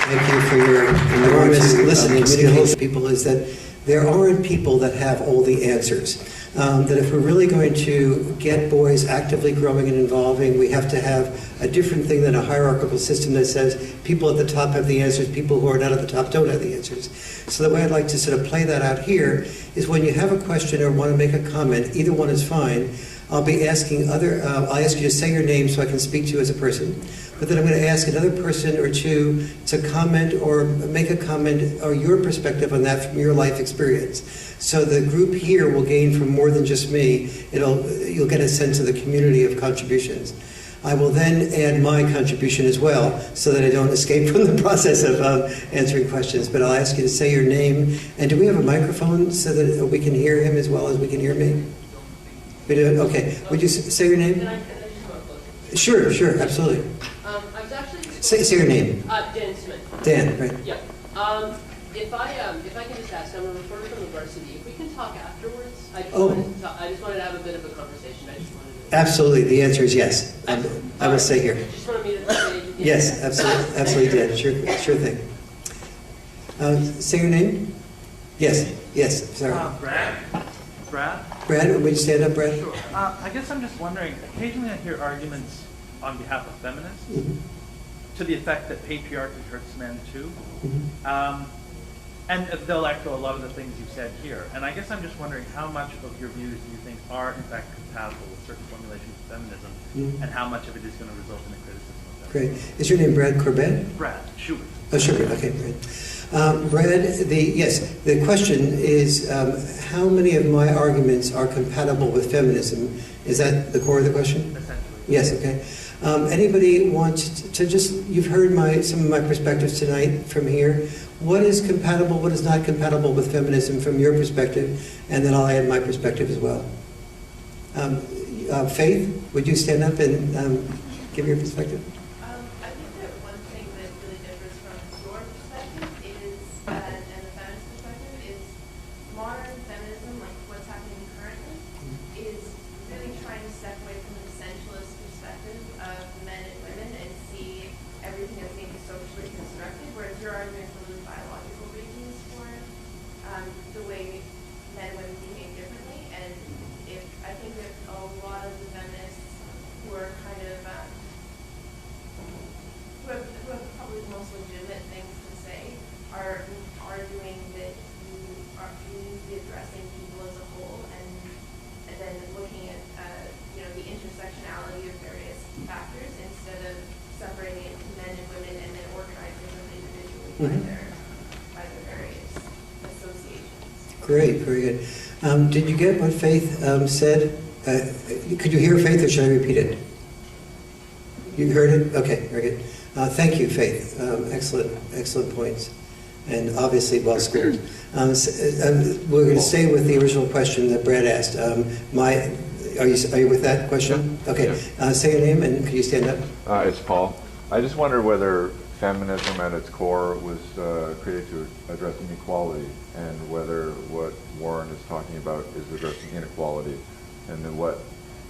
Thank you for your enormous listening. People is that there aren't people that have all the answers. That if we're really going to get boys actively growing and involving, we have to have a different thing than a hierarchical system that says people at the top have the answers, people who are not at the top don't have the answers. So the way I'd like to sort of play that out here is when you have a question or want to make a comment, either one is fine. I'll be asking I'll ask you to say your name so I can speak to you as a person. But then I'm going to ask another person or two to comment or make a comment or your perspective on that from your life experience. So the group here will gain from more than just me. You'll get a sense of the community of contributions. I will then add my contribution as well so that I don't escape from the process of answering questions. But I'll ask you to say your name. And do we have a microphone so that we can hear him as well as we can hear me? We do? Okay. Would you say your name? Can I just go closer? Sure, absolutely. I was actually Say your name. Dan Smith. Dan, right? Yeah. If I can just ask, I'm a reporter from the varsity. If we can talk afterwards, I just wanted to have a bit of a conversation. Absolutely. The answer is yes. I will stay here. Just wanted me to say. Yes, absolutely, Dan. Sure thing. Say your name. Yes. Sorry. Brad, would you stand up, Brad? Sure. I guess I'm just wondering, occasionally I hear arguments on behalf of feminists to the effect that patriarchy hurts men too. And they'll echo a lot of the things you've said here. And I guess I'm just wondering how much of your views do you think are in fact compatible with certain formulations of feminism, and how much of it is going to result in a criticism of feminism? Great. Is your name Brad Corbett? Brad Schubert. Oh, Schubert. Okay, Brad. Brad, the question is how many of my arguments are compatible with feminism? Is that the core of the question? Essentially. Yes, okay. Anybody want to you've heard some of my perspectives tonight from here. What is compatible, what is not compatible with feminism from your perspective? And then I'll add my perspective as well. Faith, would you stand up and give your perspective? I think that one thing that really differs from your perspective is, and the feminist perspective, is modern feminism, like what's happening currently, is really trying to step away from the essentialist perspective of men and women and see everything as being socially constructed, whereas you're arguing for those biological reasons for the way men and women behave differently. And I think that a lot of the feminists who are kind of who have probably the most legitimate things to say are arguing that you need to be addressing people as a whole and then looking at the intersectionality of various factors instead of separating it into men and women and then organizing them individually by their various associations. Great, very good. Did you get what Faith said? Could you hear Faith, or should I repeat it? You heard it? Okay, very good. Thank you, Faith. Excellent points, and obviously well scored. We're going to stay with the original question that Brad asked. Are you with that question? Okay. Say your name, and could you stand up? It's Paul. I just wonder whether feminism at its core was created to address inequality, and whether what Warren is talking about is addressing inequality, and then what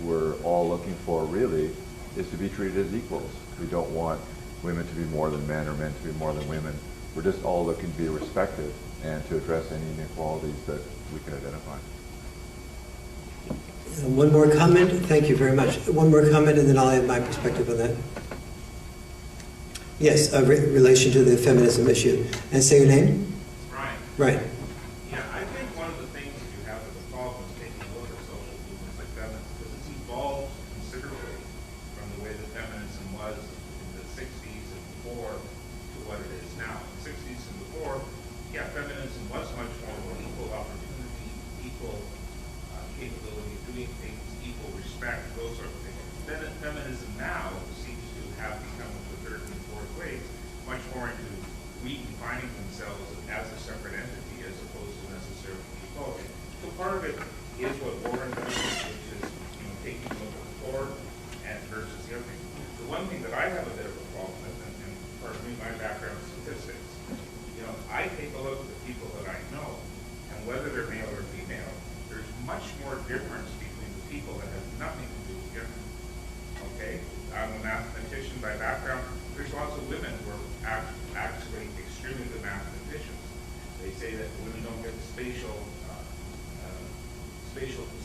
we're all looking for really is to be treated as equals. We don't want women to be more than men or men to be more than women. We're just all looking to be respected and to address any inequalities that we can identify. One more comment. Thank you very much. One more comment, and then I'll add my perspective on that. Yes, relation to the feminism issue. And say your name? Brian. Right. Yeah, I think one of the things that you have as a problem is taking a look at social movements like feminism, because it's evolved considerably from the way that feminism was in the 60s and before to what it is now. In the 60s and before, yeah, feminism was much more of an equal opportunity, equal capability of doing things, equal respect, those sort of things. Feminism now seems to have become the third and fourth ways, much more into redefining themselves as a separate entity as opposed to necessarily equality. So part of it is what Warren does, which is taking a look at the core and versus the other thing. The one thing that I have a bit of a problem with, and part of me, my background is statistics. I take a look at the people that I know, and whether they're male or female, there's much more difference between the people that have nothing to do with gender. Okay? I'm a mathematician by background. There's lots of women who are actually extremely good mathematicians. They say that women don't get the spatial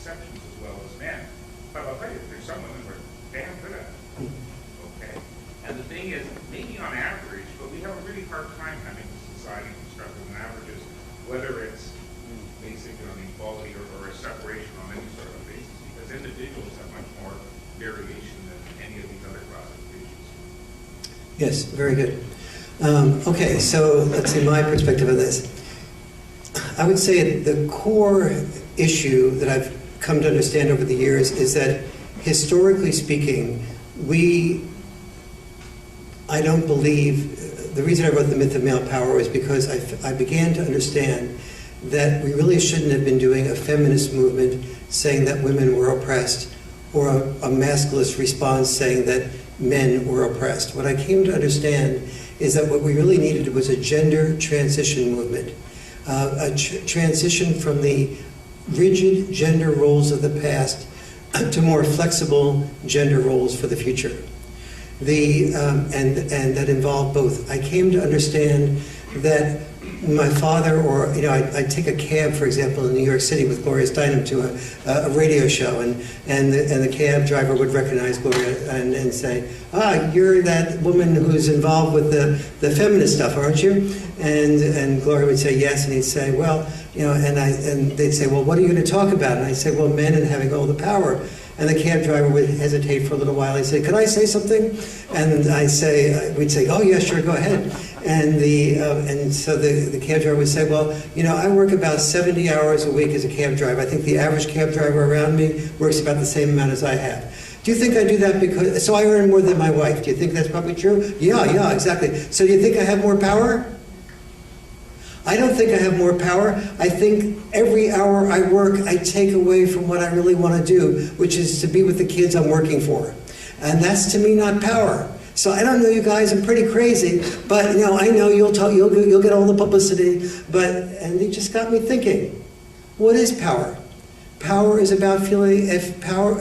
exceptions as well as men. But I'll tell you, there's some women who are damn good at it. Okay? And the thing is, maybe on average, but we have a really hard time having society constructed on averages, whether it's basically on equality or a separation on any sort of a basis, because individuals have much more variation than any of these other classifications. Yes, very good. Okay, so let's see my perspective of this. I would say the core issue that I've come to understand over the years is that, historically speaking, I don't believe, the reason I wrote The Myth of Male Power was because I began to understand that we really shouldn't have been doing a feminist movement saying that women were oppressed, or a masculinist response saying that men were oppressed. What I came to understand is that what we really needed was a gender transition movement, a transition from the rigid gender roles of the past to more flexible gender roles for the future. And that involved both. I came to understand that my father, or I'd take a cab, for example, in New York City with Gloria Steinem to a radio show, and the cab driver would recognize Gloria and say, you're that woman who's involved with the feminist stuff, aren't you? And Gloria would say yes, and he'd say, well, and they'd say, well, what are you going to talk about? And I'd say, well, men and having all the power. And the cab driver would hesitate for a little while. He'd say, could I say something? And we'd say, oh yeah, sure, go ahead. And so the cab driver would say, well, I work about 70 hours a week as a cab driver. I think the average cab driver around me works about the same amount as I have. Do you think I do that so I earn more than my wife? Do you think that's probably true? Yeah, exactly. So do you think I have more power? I don't think I have more power. I think every hour I work, I take away from what I really want to do, which is to be with the kids I'm working for. And that's, to me, not power. So I don't know, you guys, I'm pretty crazy, but I know you'll get all the publicity, and it just got me thinking, what is power? Power is about feeling,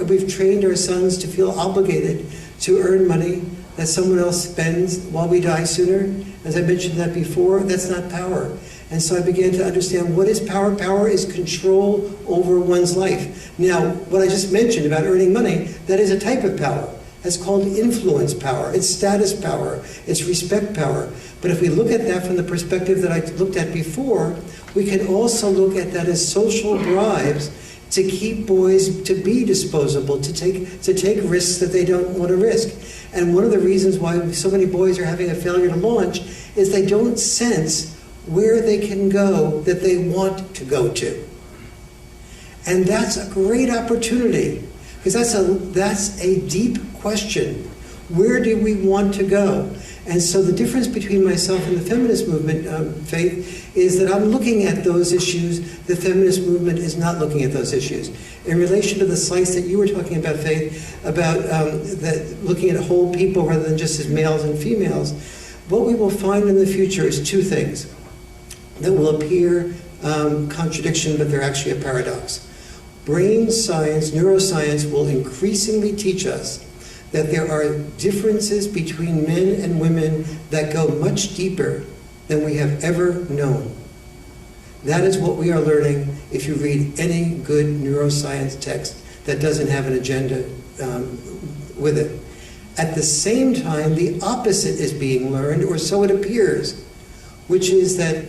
we've trained our sons to feel obligated to earn money that someone else spends while we die sooner. As I mentioned that before, that's not power. And so I began to understand, what is power? Power is control over one's life. Now, what I just mentioned about earning money, that is a type of power. That's called influence power. It's status power. It's respect power. But if we look at that from the perspective that I looked at before, we can also look at that as social bribes to keep boys to be disposable, to take risks that they don't want to risk. And one of the reasons why so many boys are having a failure to launch is they don't sense where they can go that they want to go to. And that's a great opportunity, because that's a deep question. Where do we want to go? And so the difference between myself and the feminist movement, Faith, is that I'm looking at those issues. The feminist movement is not looking at those issues. In relation to the slice that you were talking about, Faith, about looking at whole people rather than just as males and females, what we will find in the future is two things that will appear contradiction, but they're actually a paradox. Brain science, neuroscience, will increasingly teach us that there are differences between men and women that go much deeper than we have ever known. That is what we are learning if you read any good neuroscience text that doesn't have an agenda with it. At the same time, the opposite is being learned, or so it appears, which is that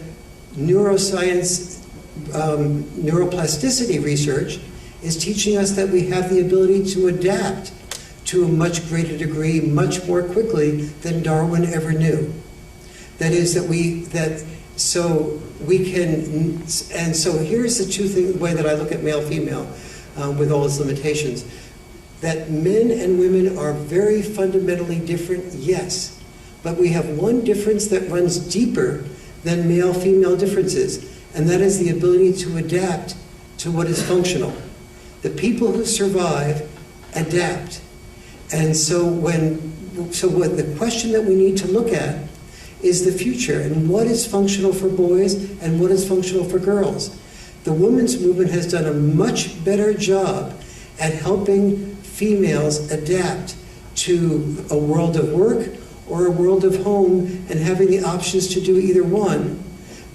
neuroscience, neuroplasticity research is teaching us that we have the ability to adapt to a much greater degree, much more quickly than Darwin ever knew. That is, so here's the way that I look at male-female with all its limitations. That men and women are very fundamentally different, yes, but we have one difference that runs deeper than male-female differences, and that is the ability to adapt to what is functional. The people who survive adapt. And so what the question that we need to look at is the future, and what is functional for boys and what is functional for girls. The women's movement has done a much better job at helping females adapt to a world of work or a world of home and having the options to do either one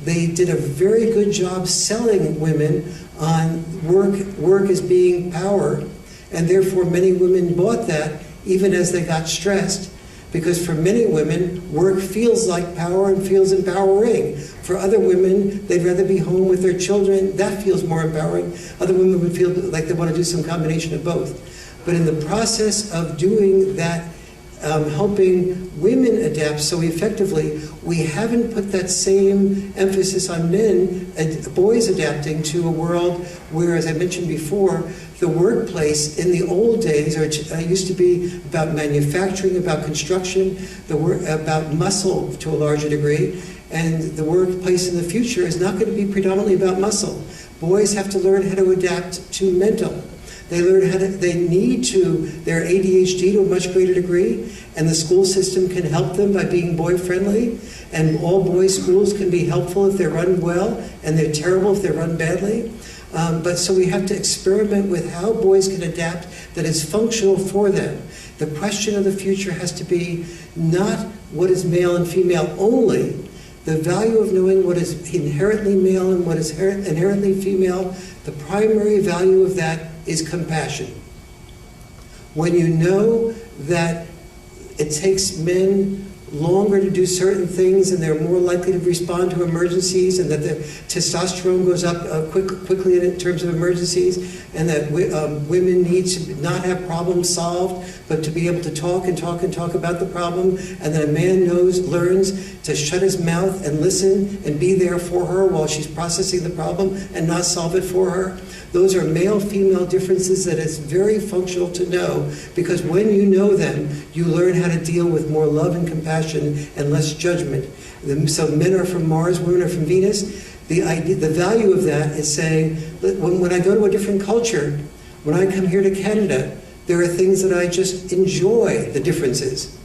they did a very good job selling women on work as being power, and therefore many women bought that even as they got stressed. Because for many women, work feels like power and feels empowering. For other women, they'd rather be home with their children. That feels more empowering. Other women would feel like they want to do some combination of both. But in the process of doing that, helping women adapt so effectively, we haven't put that same emphasis on men and boys adapting to a world where, as I mentioned before, the workplace in the old days used to be about manufacturing, about construction, about muscle to a larger degree, and the workplace in the future is not going to be predominantly about muscle. Boys have to learn how to adapt to mental. They need to, their ADHD to a much greater degree, and the school system can help them by being boy-friendly, and all boys' schools can be helpful if they're run well, and they're terrible if they're run badly. But so we have to experiment with how boys can adapt that is functional for them. The question of the future has to be not what is male and female only, the value of knowing what is inherently male and what is inherently female. The primary value of that is compassion. When you know that it takes men longer to do certain things and they're more likely to respond to emergencies, and that the testosterone goes up quickly in terms of emergencies, and that women need to not have problems solved, but to be able to talk and talk and talk about the problem, and that a man learns to shut his mouth and listen and be there for her while she's processing the problem and not solve it for her. Those are male-female differences that is very functional to know, because when you know them, you learn how to deal with more love and compassion and less judgment. So men are from Mars, women are from Venus. The value of that is saying, when I go to a different culture, when I come here to Canada, there are things that I just enjoy the differences.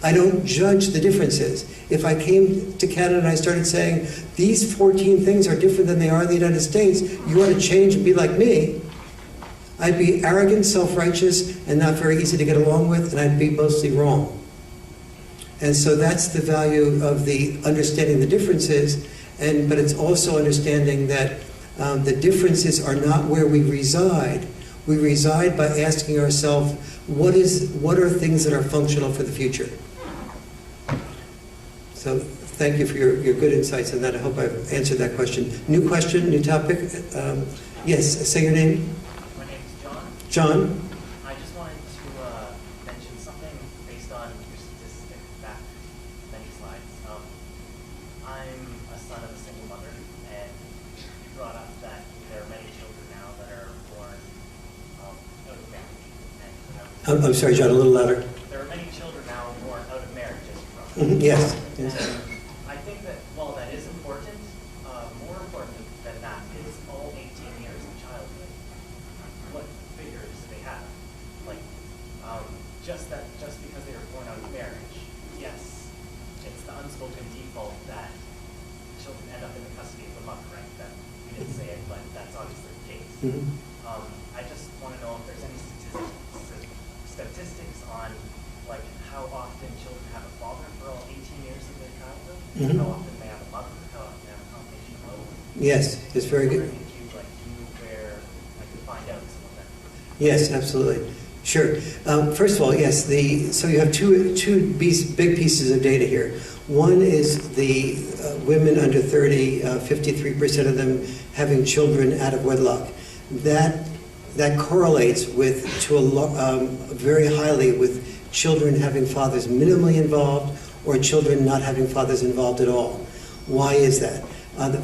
I don't judge the differences. If I came to Canada and I started saying, these 14 things are different than they are in the United States, you want to change and be like me, I'd be arrogant, self-righteous, and not very easy to get along with, and I'd be mostly wrong. And so that's the value of the understanding the differences, but it's also understanding that the differences are not where we reside. We reside by asking ourselves, what are things that are functional for the future? So thank you for your good insights on that. I hope I've answered that question. New question, new topic. Yes, say your name. My name is John. John. I just wanted to mention something based on your statistic back many slides. I'm a son of a single mother, and you brought up that there are many children now that are born out of marriage. And I'm sorry, John, a little louder. there are many children now born out of marriage, as you brought up. Yes. And I think that while that is important, more important than that is all 18 years of childhood. What figures do they have? Like, just because they were born out of marriage, yes, it's the unspoken default that children end up in the custody of the mother, right? That we didn't say it, but that's obviously the case. I just want to know if there's any statistics on like how often children have a father for all 18 years of their childhood, how often they have a mother, how often they have a combination of both. Yes, it's very good. If you knew where I could find out some of that. Yes, absolutely. Sure. First of all, yes. So you have two big pieces of data here. One is the women under 30, 53% of them having children out of wedlock. That correlates very highly with children having fathers minimally involved or children not having fathers involved at all. Why is that?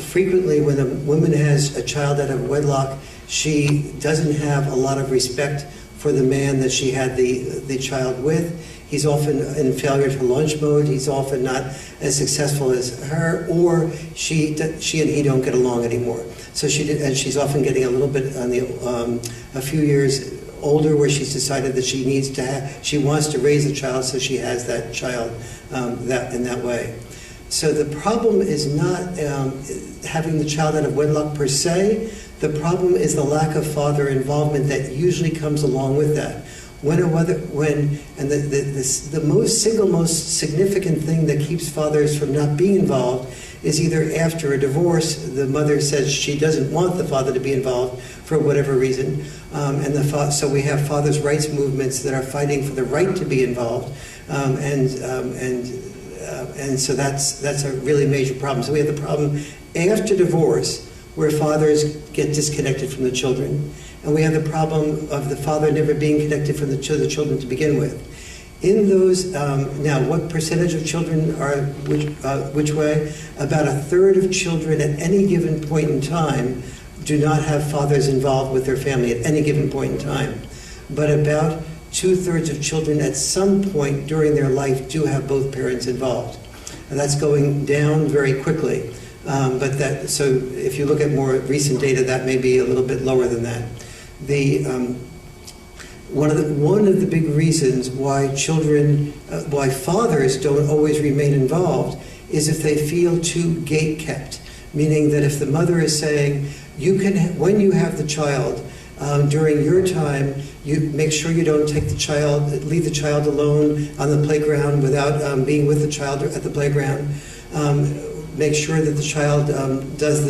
Frequently, when a woman has a child out of wedlock, she doesn't have a lot of respect for the man that she had the child with. He's often in failure to launch mode. He's often not as successful as her, or she and he don't get along anymore. So she's often getting a little bit on a few years older, where she's decided that she wants to raise a child, so she has that child in that way. So the problem is not having the child out of wedlock per se. The problem is the lack of father involvement that usually comes along with that. The most significant thing that keeps fathers from not being involved is either after a divorce, the mother says she doesn't want the father to be involved for whatever reason, so we have fathers' rights movements that are fighting for the right to be involved, and so that's a really major problem. So we have the problem after divorce, where fathers get disconnected from the children, and we have the problem of the father never being connected from the children to begin with. In those, now what percentage of children are which way? About a third of children at any given point in time do not have fathers involved with their family at any given point in time. But about 2/3 of children at some point during their life do have both parents involved. And that's going down very quickly. So if you look at more recent data, that may be a little bit lower than that. One of the big reasons why why fathers don't always remain involved is if they feel too gate-kept, meaning that if the mother is saying, when you have the child, during your time, you make sure you don't leave the child alone on the playground without being with the child at the playground. Make sure that the child does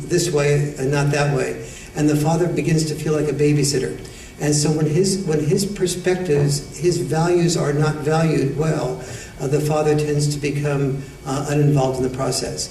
this way and not that way. And the father begins to feel like a babysitter. And so when his perspectives, his values are not valued well, the father tends to become uninvolved in the process.